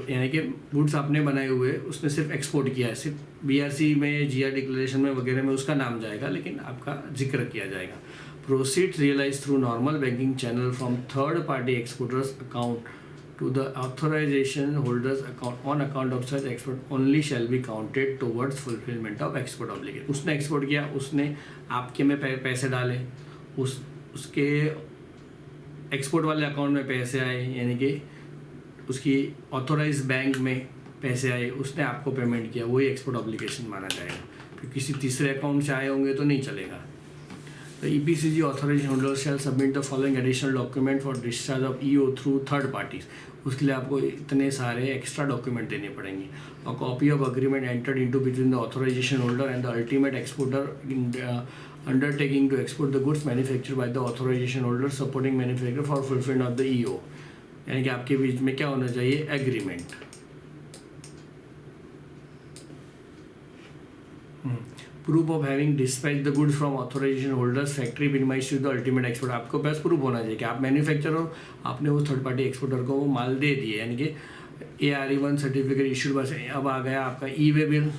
यानी कि goods आपने बनाए हुए, उसने सिर्फ export किया है, सिर्फ BRC में, GR डिक्लेरेशन में वगैरह में उसका नाम जाएगा, लेकिन आपका जिक्र किया जाएगा। Proceeds realise through normal banking channel from third party exporters account to the authorisation holders account on account of such export only shall be counted towards fulfilment of export obligation. उसने एक्सपोर्ट किया, उसने आपके में पैसे डाले, उसके export वाले account में पैसे आए, यानी कि उसकी ऑथोराइज बैंक में पैसे आए, उसने आपको पेमेंट किया, वही एक्सपोर्ट ऑब्लिगेशन माना जाएगा। फिर किसी तीसरे अकाउंट से आए होंगे तो नहीं चलेगा। The EPCG authorisation holder shall submit the following additional document for discharge of EO through third parties. उसके लिए आपको इतने सारे एक्स्ट्रा डॉक्यूमेंट देने पड़ेंगे। और copy of agreement entered into between the authorisation holder and the ultimate exporter undertaking to export the goods manufactured by the authorisation holder supporting manufacture for fulfilment of the EO, यानी कि आपके बीच में क्या होना चाहिए, agreement. Proof of having dispatch the goods from authorisation holders factory minimise to the ultimate export, आपको पास प्रूफ होना चाहिए कि आप मैन्युफैक्चर हो, आपने वो थर्ड पार्टी एक्सपोर्टर को वो माल दे दिए, यानी कि ARE1 सर्टिफिकेट इशूड बस। अब आ गया आपका e-way bill,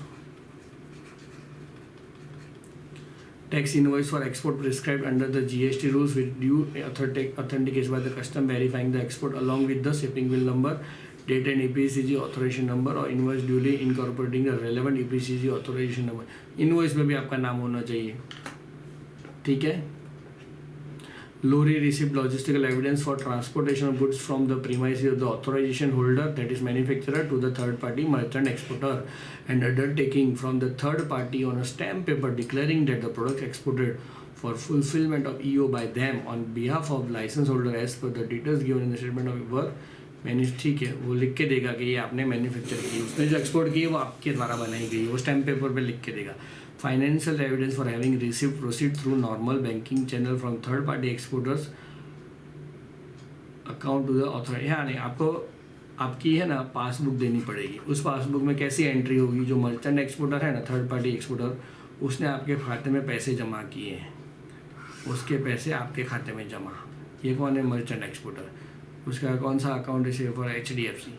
tax invoice for export prescribed under the GST rules with due authentication by the custom verifying the export along with the shipping bill number, date and EPCG authorisation number or invoice duly incorporating the relevant EPCG authorisation number. Invoice में भी आपका नाम होना चाहिए, ठीक है। Lorry received logistical evidence for transportation of goods from the premises of the authorization holder, that is manufacturer, to the third party merchant exporter, and undertaking from the third party on a stamp paper declaring that the products exported for fulfillment of EO by them on behalf of license holder as per the details given in the statement of work मैंने, ठीक है, वो लिख के देगा कि ये आपने मैन्युफैक्चर की, उसने जो एक्सपोर्ट की है वो आपके द्वारा बनाई गई, वो स्टैम्प पेपर पे लिख के देगा। Financial evidence for having received proceed through normal banking channel from third party exporters account to the authorise, हाँ नहीं, आपको आपकी है ना पासबुक देनी पड़ेगी। उस पासबुक में कैसी एंट्री होगी, जो मर्चेंट एक्सपोर्टर है ना, थर्ड पार्टी एक्सपोर्टर, उसने आपके खाते में पैसे जमा किए हैं, उसके पैसे आपके खाते में जमा, ये कौन है, मर्चेंट एक्सपोर्टर। उसका कौन सा अकाउंट रिसीव फॉर HDFC,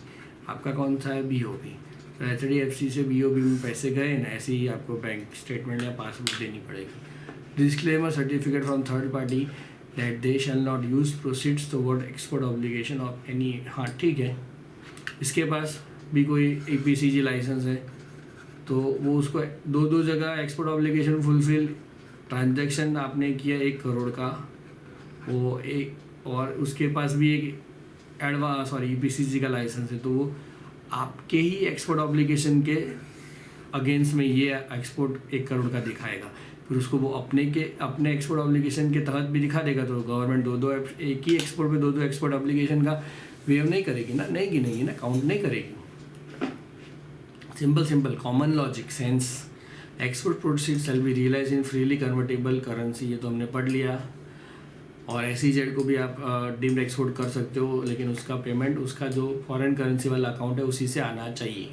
आपका कौन सा है, BOB, तो HDFC से BOB में पैसे गए ना, ऐसे ही आपको बैंक स्टेटमेंट या पासबुक देनी पड़ेगी। Disclaimer certificate from third party that they shall not use proceeds toward export obligation of any, हाँ ठीक है। इसके पास भी कोई EPCG लाइसेंस है तो वो उसको दो जगह एक्सपोर्ट ऑब्लिगेशन फुलफिल, ट्रांजैक्शन आपने किया 1 करोड़ का, वो एक, और उसके पास भी एक EPCG का लाइसेंस है, तो वो आपके ही एक्सपोर्ट ऑब्लिगेशन के अगेंस्ट में ये एक्सपोर्ट 1 करोड़ का दिखाएगा। फिर उसको वो अपने एक्सपोर्ट ऑब्लिगेशन के तहत भी दिखा देगा, तो गवर्नमेंट एक ही एक्सपोर्ट पे दो एक्सपोर्ट ऑब्लिगेशन का वेव नहीं करेगी ना, नहीं गिनेगी ना, काउंट नहीं करेगी। Simple common logic sense, export proceeds shall be realise in freely convertible currency, ये तो हमने पढ़ लिया। और SEZ को भी आप डीम्ड एक्सपोर्ट कर सकते हो, लेकिन उसका पेमेंट उसका जो फॉरेन करेंसी वाला अकाउंट है उसी से आना चाहिए।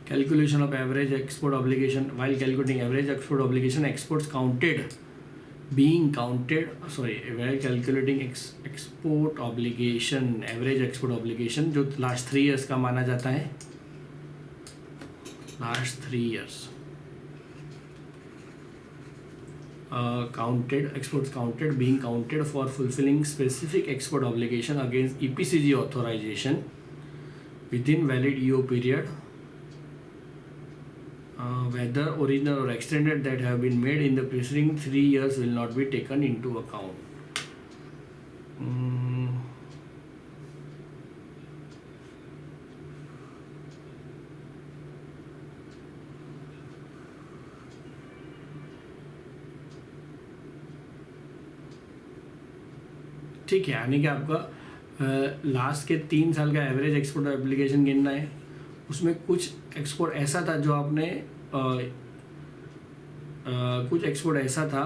Calculation of average export obligation, while calculating average export obligation, exports counted being counted, while calculating export obligation, average export obligation जो लास्ट 3 ईयर्स का माना जाता है, last 3 years counted, exports counted being counted for fulfilling specific export obligation against EPCG authorization within valid EO period, whether original or extended, that have been made in the preceding 3 years will not be taken into account. ठीक है, यानी कि आपका last के 3 साल का average export application गिनना है। उसमें कुछ एक्सपोर्ट ऐसा था जो आपने कुछ एक्सपोर्ट ऐसा था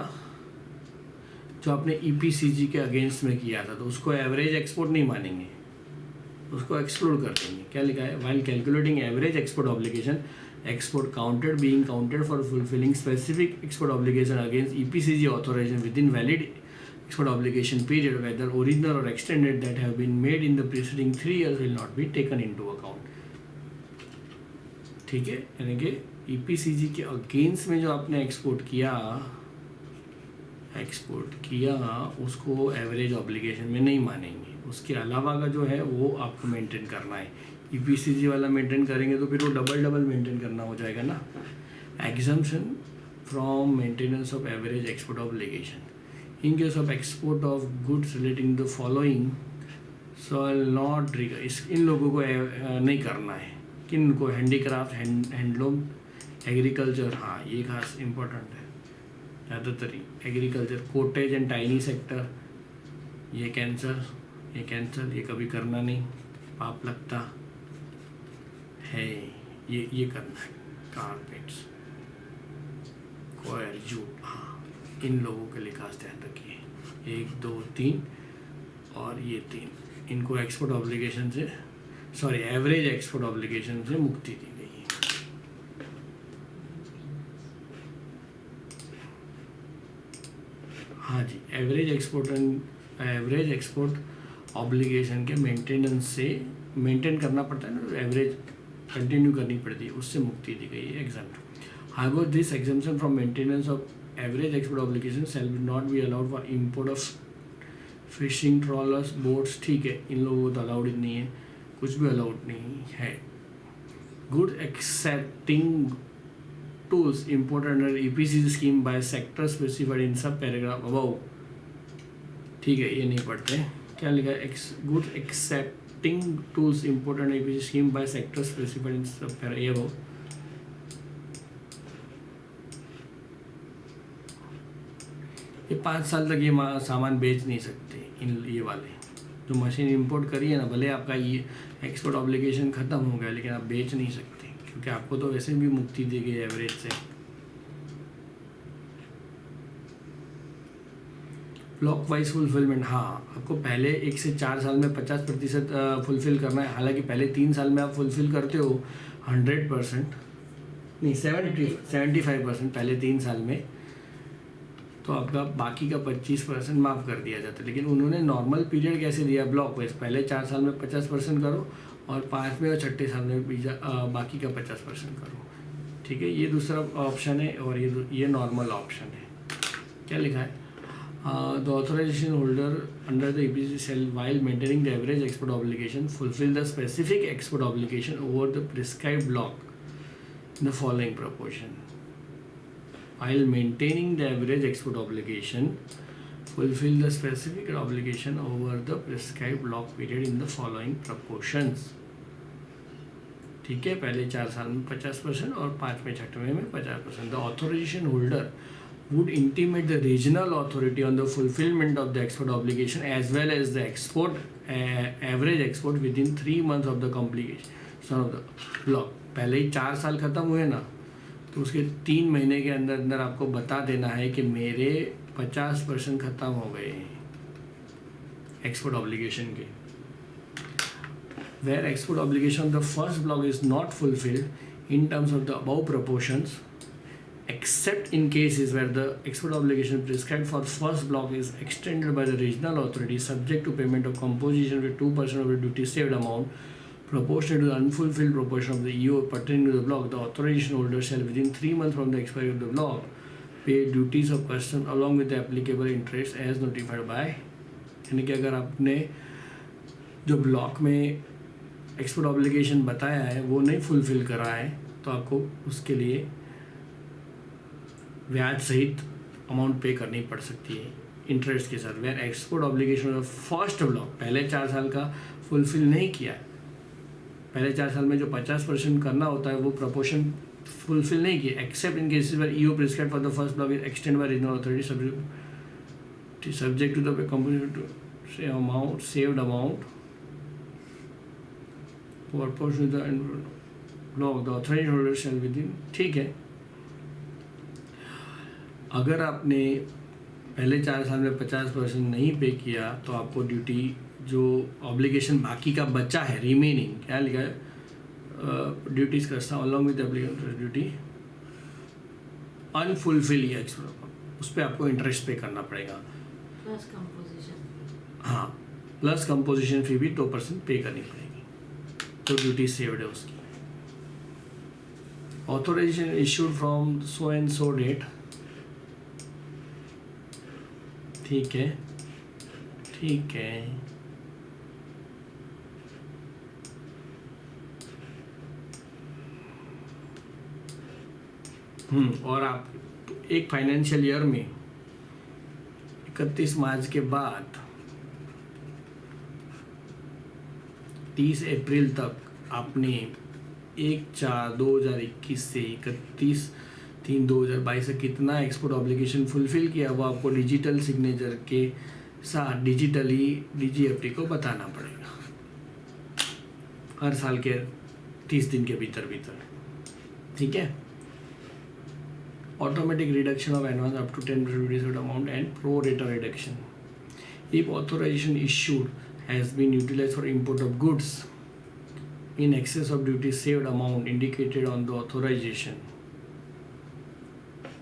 जो आपने EPCG के अगेंस्ट में किया था, तो उसको एवरेज एक्सपोर्ट नहीं मानेंगे, उसको एक्सक्लूड कर देंगे। क्या लिखा है, while calculating average export obligation, export counted being counted for fulfilling specific export obligation against EPCG authorisation with in valid export obligation period, whether original or extended, that have been made in the preceding 3 years will not be taken into account। ठीक है, यानी कि EPCG के against में जो आपने export किया उसको एवरेज ऑब्लिगेशन में नहीं मानेंगे। उसके अलावा का जो है वो आपको मेंटेन करना है। EPCG वाला मेंटेन करेंगे तो फिर वो डबल मेंटेन करना हो जाएगा ना। Exemption from maintenance of average export obligation, in case of export of goods relating to the following shall not trigger, इन लोगों को नहीं करना है। किन को, हैंडीक्राफ्ट, हैंडलूम, एग्रीकल्चर, हाँ ये खास इम्पोर्टेंट है, ज़्यादातर agriculture, cottage and tiny sector, ये कैंसर, ये कभी करना नहीं, पाप लगता है, ये करना है। कारपेट्स, कॉयर, जूट, हाँ इन लोगों के लिए खास ध्यान रखिए, 1 2 3 और ये 3, इनको एक्सपोर्ट ऑब्लिगेशन से एवरेज एक्सपोर्ट ऑब्लिगेशन से मुक्ति दी गई है। हाँ जी, एवरेज एक्सपोर्ट ऑब्लिगेशन के मेंटेनेंस से मेंटेन करना पड़ता है ना, एवरेज कंटिन्यू करनी पड़ती है, उससे मुक्ति दी गई है exempt. However this exemption from maintenance of average export obligation shall not be allowed for import of fishing trawlers boats. ठीक है, इन लोगों को तो अलाउड नहीं है, कुछ भी अलाउड नहीं है। Good accepting tools imported under EPC scheme by sector specified in सब पैराग्राफ अबव। ठीक है, ये नहीं पढ़ते, क्या लिखा है, good accepting tools imported under EPC scheme by sector specified in सब पैराग्राफ अबव। ये 5 साल तक ये सामान बेच नहीं सकते, इन ये वाले जो मशीन इंपोर्ट करी है ना, भले आपका ये एक्सपोर्ट ऑब्लिगेशन ख़त्म हो गया लेकिन आप बेच नहीं सकते, क्योंकि आपको तो वैसे भी मुक्ति दी गई एवरेज से। ब्लॉक वाइज फुलफिलमेंट, हाँ आपको पहले 1 से 4 साल में 50% फुलफिल करना है। हालांकि पहले 3 साल में आप फुलफिल करते हो 100%, नहीं 75% पहले 3 साल में, तो आपका बाकी का 25% माफ़ कर दिया जाता है। लेकिन उन्होंने नॉर्मल पीरियड कैसे दिया, ब्लॉक वाइज, पहले 4 साल में 50% करो और 5वें और 6ठे साल में बाकी का 50% करो। ठीक है, ये दूसरा ऑप्शन है और ये नॉर्मल ऑप्शन है। क्या लिखा है, the authorisation holder under the EPC cell while maintaining the average export obligation fulfil the specific export obligation over the prescribed block in the following proportion. While maintaining the average export obligation, fulfill the specific obligation over the prescribed block period in the following proportions. ठीक है, पहले 4 साल में 50% और 5वें 6वें में 50%. The authorization holder would intimate the regional authority on the fulfillment of the export obligation as well as the average export within 3 months of the completion of the block. पहले ही 4 साल खत्म हुए ना, तो उसके 3 महीने के अंदर अंदर आपको बता देना है कि मेरे 50% ख़त्म हो गए हैं एक्सपोर्ट ऑब्लिगेशन के। Where export obligation of the first block is not fulfilled in terms of the above proportions except in cases where the export obligation prescribed for first block is extended by the regional authority subject to payment of composition with 2% of the duty saved amount proportionate to the unfulfilled proportion of the EO pertaining to the block. The authorization holder shall within 3 months from the expiry of the block pay duties of customs along with the applicable interest as notified by। यानी कि अगर आपने जो block में export obligation बताया है वो नहीं फुलफिल करा है, तो आपको उसके लिए ब्याज सहित अमाउंट पे करनी पड़ सकती है इंटरेस्ट के साथ। Where export obligation of first block, पहले 4 साल का फुलफिल नहीं किया है, पहले 4 साल में जो 50% करना होता है वो प्रपोर्शन फुलफिल नहीं किया, except in cases where EO prescribed for the first block is extend by regional authority subject to the company to say amount saved amount proportion to the block the authorized holder shall within। ठीक है, अगर आपने पहले 4 साल में 50% नहीं पे किया तो आपको ड्यूटी जो ऑब्लिगेशन बाकी का बचा है रिमेनिंग, क्या लिखा है, ड्यूटीज करता along with application duty unfulfil या उस पर आपको इंटरेस्ट पे करना पड़ेगा प्लस कंपोजिशन। हाँ, प्लस कंपोजिशन फी भी 2% पे करनी पड़ेगी, तो ड्यूटी सेव्ड है उसकी। Authorisation issued from so and so date. ठीक है, ठीक है, और आप एक फाइनेंशियल ईयर में 31 मार्च के बाद 30 अप्रैल तक आपने 1/4/2021 से 31/3/2022 से कितना एक्सपोर्ट ऑब्लिगेशन फुलफिल किया वो आपको डिजिटल सिग्नेचर के साथ डिजिटली DGFT को बताना पड़ेगा हर साल के 30 दिन के भीतर भीतर। ठीक है, automatic reduction of advance up to 10% reduced amount and pro rata reduction. If authorization issued has been utilized for import of goods in excess of duty saved amount indicated on the authorization.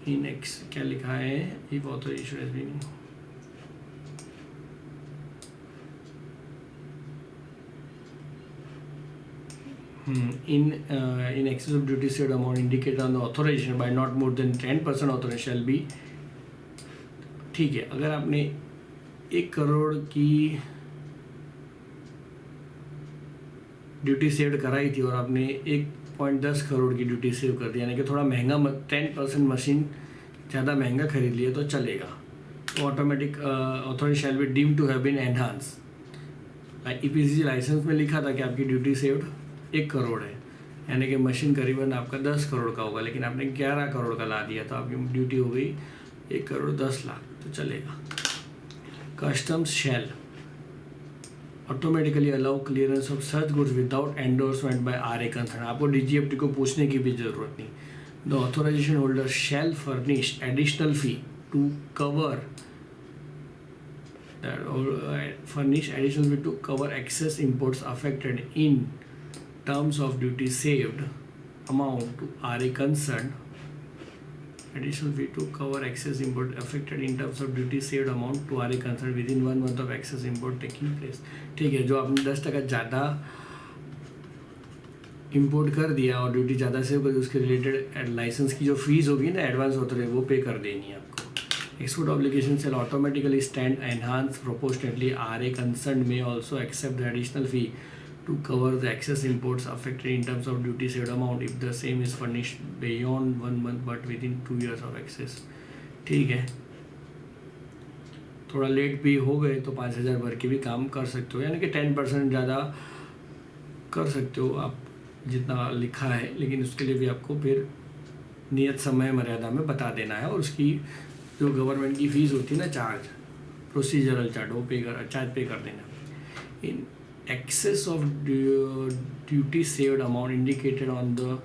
क्या लिखा है? If authorization has been in excess of duty saved amount indicated on the authorization by not more than 10% authorization shall be. ठीक है, अगर आपने 1 करोड़ की duty save कराई थी और आपने 1.10 करोड़ की ड्यूटी सेव कर दी, यानी कि थोड़ा महंगा 10% मशीन ज़्यादा महंगा खरीद लिया तो चलेगा, तो automatic authority shall be deemed to have been enhance. EPCG licence में लिखा था कि आपकी ड्यूटी सेव्ड 1 करोड़ है, यानी कि मशीन करीबन आपका 10 करोड़ का होगा, लेकिन आपने 11 करोड़ का ला दिया तो आपकी ड्यूटी हो गई 1 करोड़ 10 लाख, तो चलेगा. Customs shall automatically allow clearance of such goods without endorsement by RA concern. आपको डीजीएफटी को पूछने की भी जरूरत नहीं. The authorisation holder shall furnish additional fee to cover furnish additional fee to cover excess imports affected in terms of duty saved amount to RA concerned. Additional fee to cover excess import affected in terms of duty saved amount to RA concerned within 1 month of excess import taking place. ठीक है, जो आपने 10% ज़्यादा import कर दिया और duty ज़्यादा save कर दी, उसके रिलेटेड लाइसेंस की जो फीस होगी ना एडवांस होते रहे, वो पे कर देनी है आपको. Export obligation shall automatically stand enhanced proportionately. RA concerned may also accept the additional fee to cover the excess imports affected in terms of duty saved amount if the same is furnished beyond 1 month but within 2 years of excess. ठीक है, थोड़ा late भी हो गए तो 5,000 भर के भी काम कर सकते हो, यानी कि 10% ज़्यादा कर सकते हो आप जितना लिखा है, लेकिन उसके लिए भी आपको फिर नियत समय मर्यादा में बता देना है, और उसकी जो गवर्नमेंट की फ़ीस होती है ना, चार्ज, प्रोसीजरल चार्ज, वो चार्ज पे कर देना. In excess of duty saved amount indicated on the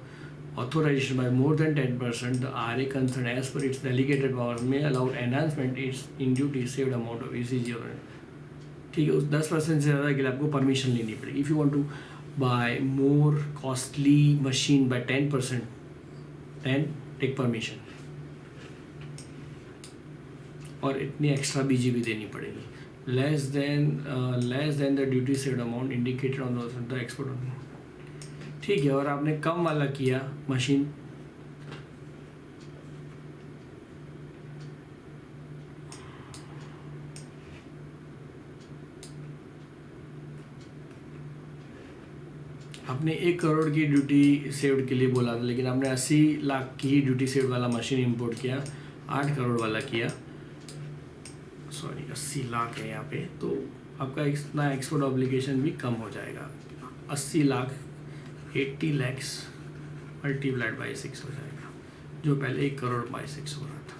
authorisation by more than 10%, the RA concern as per its delegated power may allowed enhancement its in duty saved amount of ECG. ठीक है, उस 10% से ज़्यादा के लिए आपको permission लेनी पड़ेगी. If you want to buy more costly machine by 10%, then take permission, और इतनी एक्स्ट्रा बीजी भी देनी पड़ेगी. Less than the duty saved amount indicated on the export. ठीक है, और आपने कम वाला किया मशीन, आपने 1 करोड़ की ड्यूटी सेव्ड के लिए बोला था, लेकिन आपने 80 लाख की ही ड्यूटी सेव्ड वाला मशीन इंपोर्ट किया, 8 करोड़ वाला किया, सॉरी 80 लाख है यहाँ पे, तो आपका इतना एक्सपोर्ट ऑब्लिगेशन भी कम हो जाएगा. 80 लाख 80 लैक्स मल्टीप्लाइड बाई 6 हो जाएगा, जो पहले 1 करोड़ बाई 6 हो रहा था.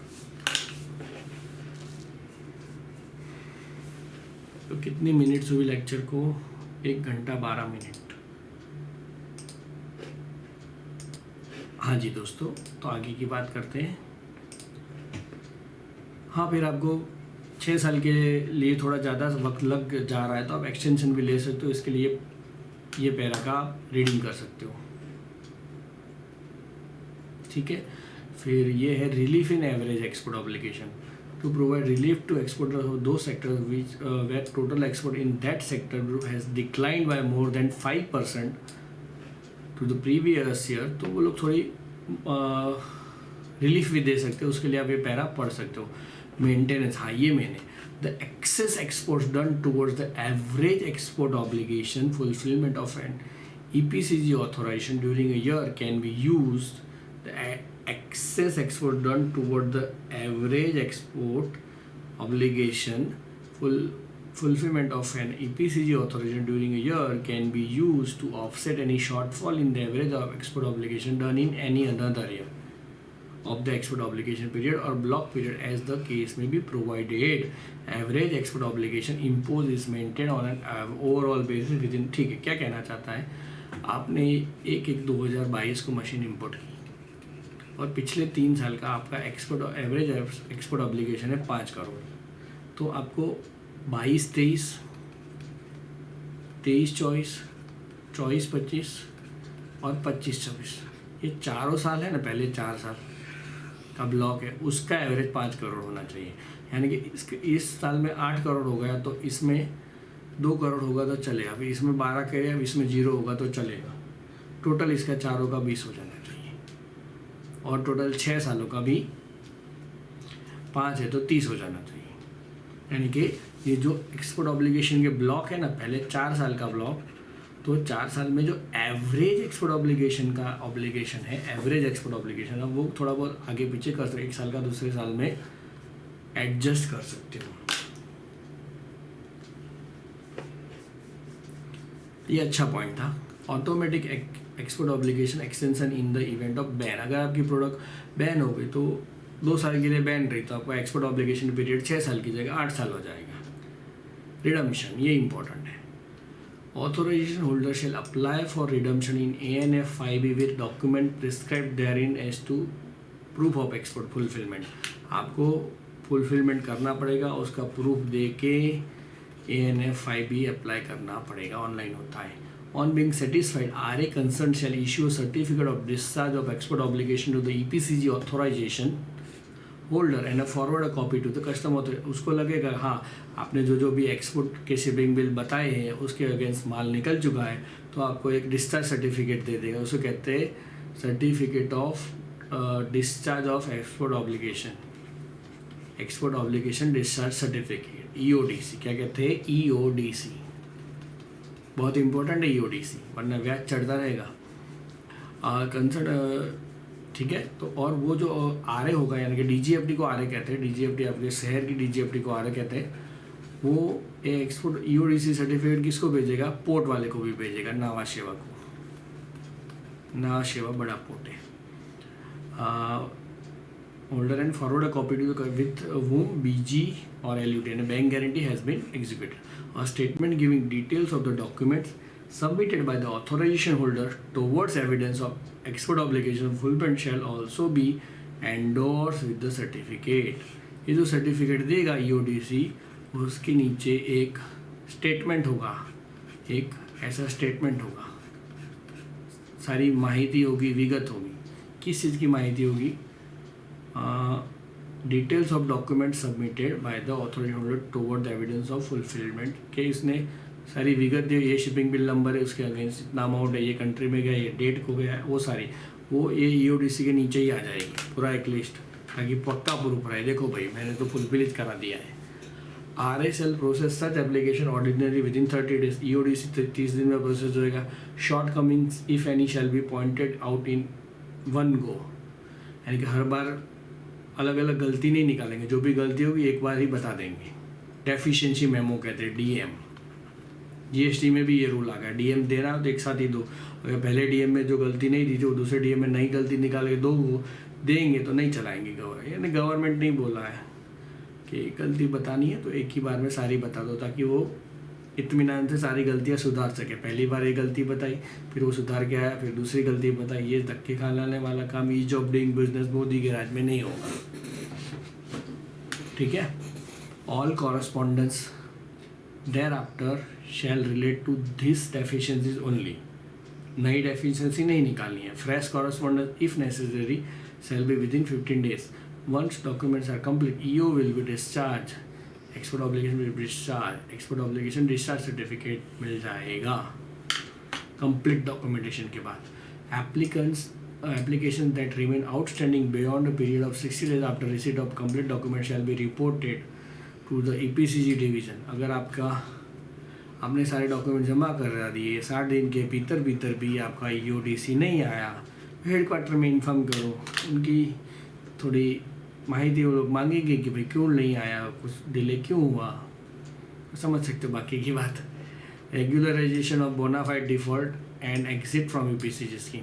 तो कितनी मिनट्स हुई लेक्चर को? 1 घंटा 12 मिनट. हाँ जी दोस्तों, तो आगे की बात करते हैं. हाँ, फिर आपको 6 साल के लिए थोड़ा ज़्यादा वक्त लग जा रहा है तो आप एक्सटेंशन भी ले सकते हो. इसके लिए ये पैरा का रीडिंग कर सकते हो. ठीक है, फिर ये है relief in average export obligation. To provide relief to exporters of those sectors which where total export in that sector has declined by more than 5% to the previous year. तो वो लोग थोड़ी रिलीफ भी दे सकते हो, उसके लिए आप ये पैरा पढ़ सकते हो. मेंटेनेंस, हाँ ये मैंने, the excess exports done towards the average export obligation fulfilment of an EPCG authorization during a year can be used. The excess export done toward the average export obligation fulfillment of an EPCG authorization during a year can be used to offset any shortfall in the average of export obligation done in any another year of the export obligation period or block period as the case may be provided. Average export obligation imposed is maintained on an overall basis within. ठीक है, क्या कहना चाहता है? आपने 1/1/2022 को machine import की और पिछले 3 साल का आपका एक्सपोर्ट एवरेज एक्सपोर्ट ऑब्लिगेशन है 5 करोड़, तो आपको 22-23, 23-24, 24-25 और 25-26 ये चारों साल है ना, पहले 4 साल का ब्लॉक है, उसका एवरेज 5 करोड़ होना चाहिए। यानी कि इस साल में 8 करोड़ हो गया तो इसमें 2 करोड़ होगा तो चलेगा, फिर इसमें 12 करेगा, इसमें 0 होगा तो चलेगा। टोटल इसका चारों का 20 हो जाना चाहिए, और टोटल 6 सालों का भी 5 है तो 30 हो जाना चाहिए। यानी कि ये जो एक्सपोर्ट ऑब्लिगेशन के ब्लॉक है ना, पहले 4 साल का ब्लॉक, तो 4 साल में जो एवरेज एक्सपोर्ट ऑब्लिगेशन का ऑब्लिगेशन है, एवरेज एक्सपोर्ट ऑब्लिगेशन है, वो थोड़ा बहुत आगे पीछे कर सकते, 1 साल का दूसरे साल में एडजस्ट कर सकते हो। ये अच्छा पॉइंट था। Automatic export obligation extension in the event of ban, अगर आपकी प्रोडक्ट बैन हो गई तो 2 साल के लिए बैन रही तो आपका एक्सपोर्ट ऑब्लिगेशन पीरियड 6 साल की जगह 8 साल हो जाएगा। रिडम्पशन, ये इंपॉर्टेंट है। Authorization holder shall apply for redemption in ANF 5B with document prescribed therein as to proof of export fulfillment। आपको फुलफिलमेंट करना पड़ेगा, उसका प्रूफ दे के ANF 5B अप्लाई करना पड़ेगा, ऑनलाइन होता है। On being satisfied, RA concerned shall issue a certificate of discharge of export obligation to the EPCG authorization holder and forward a copy to the customer. उसको लगेगा हाँ, आपने जो भी एक्सपोर्ट के शिपिंग बिल बताए हैं उसके अगेंस्ट माल निकल चुका है, तो आपको एक डिस्चार्ज सर्टिफिकेट दे देगा। उसको कहते हैं certificate of discharge of export obligation, export obligation discharge certificate, EODC। क्या कहते हैं? EODC। बहुत इंपॉर्टेंट है EODC, वरना ब्याज चढ़ता रहेगा। कंसर्न, ठीक है। तो और वो जो RA होगा, यानी कि DGFT को RA कहते हैं, DGFT आपके शहर की DGFT को RA कहते हैं, वो एक्सपोर्ट EODC सर्टिफिकेट किसको भेजेगा? पोर्ट वाले को भी भेजेगा, नावा शेवा को। नावा शेवा बड़ा पोर्ट है। Holder and forward a copy to with whom BG or LUT and a bank guarantee has been executed. A statement giving details of the documents submitted by the authorization holder towards evidence of export obligation fulfillment shall also be endorsed with the certificate। ये जो certificate देगा EODC, उसके नीचे एक statement होगा, एक ऐसा statement होगा, सारी माहिती होगी, विगत होगी। किस चीज़ की माहिती होगी? Details of document submitted by the authorised holder toward the evidence of fulfilment, के इसने सारी विगत दी, ये शिपिंग बिल नंबर है, उसके अगेंस्ट इतना अमाउंट है, ये कंट्री में गया, ये डेट को गया है, वो सारी वो ये EODC के नीचे ही आ जाएगी, पूरा एक लिस्ट, ताकि पक्का प्रूफ रहे, देखो भाई मैंने तो फुलफिल करा दिया है। RA shall process such application ordinarily within 30 days। EODC 30 दिन में प्रोसेस होएगा। Shortcomings if any shall be pointed out in one go, यानी कि हर बार अलग अलग गलती नहीं निकालेंगे, जो भी गलती होगी एक बार ही बता देंगे। डेफिशिएंसी मेमो कहते हैं, DM। GST में भी ये रूल आ गया, DM देना तो एक साथ ही दो। अगर पहले DM में जो गलती नहीं दी थी वो दूसरे DM में नई गलती निकाल के दो देंगे तो नहीं चलाएंगे गवर्नमेंट। यानी गवर्नमेंट नहीं बोला है कि गलती बतानी है तो एक ही बार में सारी बता दो, ताकि वो इत्मीनान से सारी गलतियाँ सुधार सके। पहली बार एक गलती बताई, फिर वो सुधार के आया, फिर दूसरी गलती बताई। ये धक्के खाने वाला काम ease of doing business Modi के राज में नहीं होगा, ठीक है। All correspondence thereafter shall relate to this deficiencies only. नई डेफिशिएंसी नहीं निकालनी है। Fresh correspondence if necessary shall be within 15 days। Once documents are complete, EO will be discharge, export obligation will be discharge, export obligation discharge certificate मिल जाएगा complete documentation के बाद। Application that remain outstanding beyond a period of 60 days after receipt of complete document shall be reported to the EPCG division. अगर आपने सारे document जमा कर दिए, 60 दिन के भीतर भी आपका EODC नहीं आया, हेडक्वार्टर में इन्फॉर्म करो। उनकी थोड़ी माहिती वो लोग मांगेंगे कि भाई क्यों नहीं आया, कुछ डिले क्यों हुआ, समझ सकते हो बाकी की बात। Regularisation of bona fide default and exit from EPCG scheme,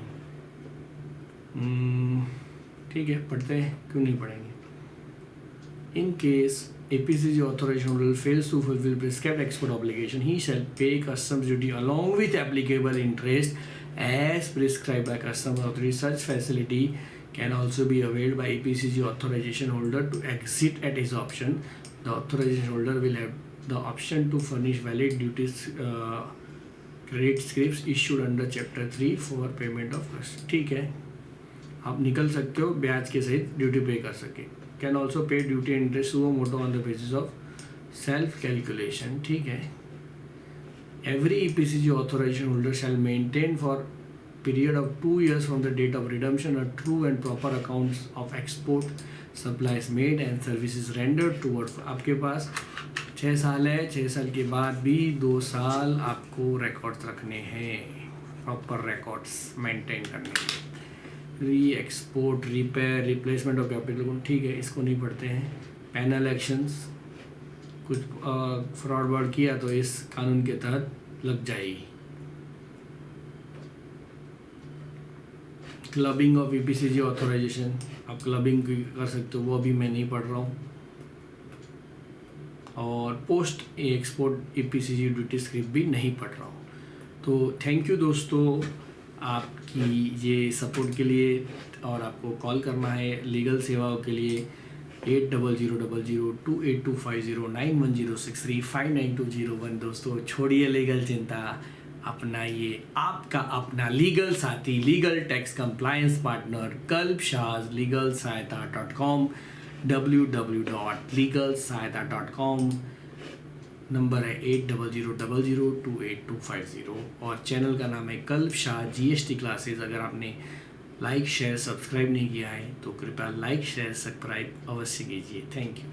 ठीक है, पढ़ते हैं, क्यों नहीं पढ़ेंगे। In case EPCG authorization holder fails to fulfill prescribed export obligation, he shall pay customs duty along with applicable interest as prescribed by customs authority. Such facility can also be availed by EPCG authorization holder to exit at his option. The authorization holder will have the option to furnish valid duties credit scripts issued under chapter 3 for payment of cost. ठीक है, आप निकल सकते हो ब्याज के सहित duty पे कर सके. कैन ऑल्सो पे duty interest suo motu on the basis of self calculation. ठीक है. Every EPCG authorization holder shall maintain for period of 2 years from the date of redemption a true and proper accounts of export supplies made and services rendered toward. आपके पास 6 साल है, 6 साल के बाद भी 2 साल आपको रिकॉर्ड्स रखने हैं, प्रॉपर रिकॉर्ड्स मेंटेन करने हैं. री export, repair, replacement of capital. ठीक है, इसको नहीं पढ़ते हैं. पैनल एक्शंस, कुछ फ्रॉड वर्ड किया तो इस कानून के तहत लग जाएगी. क्लबिंग ऑफ EPCG ऑथोराइजेशन, आप क्लबिंग कर सकते हो, वो अभी मैं नहीं पढ़ रहा हूँ. और post export EPCG duty script भी नहीं पढ़ रहा हूँ. तो थैंक यू दोस्तों आपकी ये सपोर्ट के लिए. और आपको कॉल करना है लीगल सेवाओं के लिए 80000282509106359201. दोस्तों छोड़िए लीगल चिंता, अपनाइए आपका अपना लीगल साथी, legal tax compliance partner Kalpshahs legal सहायता.com, www.legalsahayata.com. नंबर है 8000028250 और चैनल का नाम है कल्पशाह GST क्लासेस. अगर आपने लाइक शेयर सब्सक्राइब नहीं किया है तो कृपया लाइक शेयर सब्सक्राइब अवश्य कीजिए. Thank you.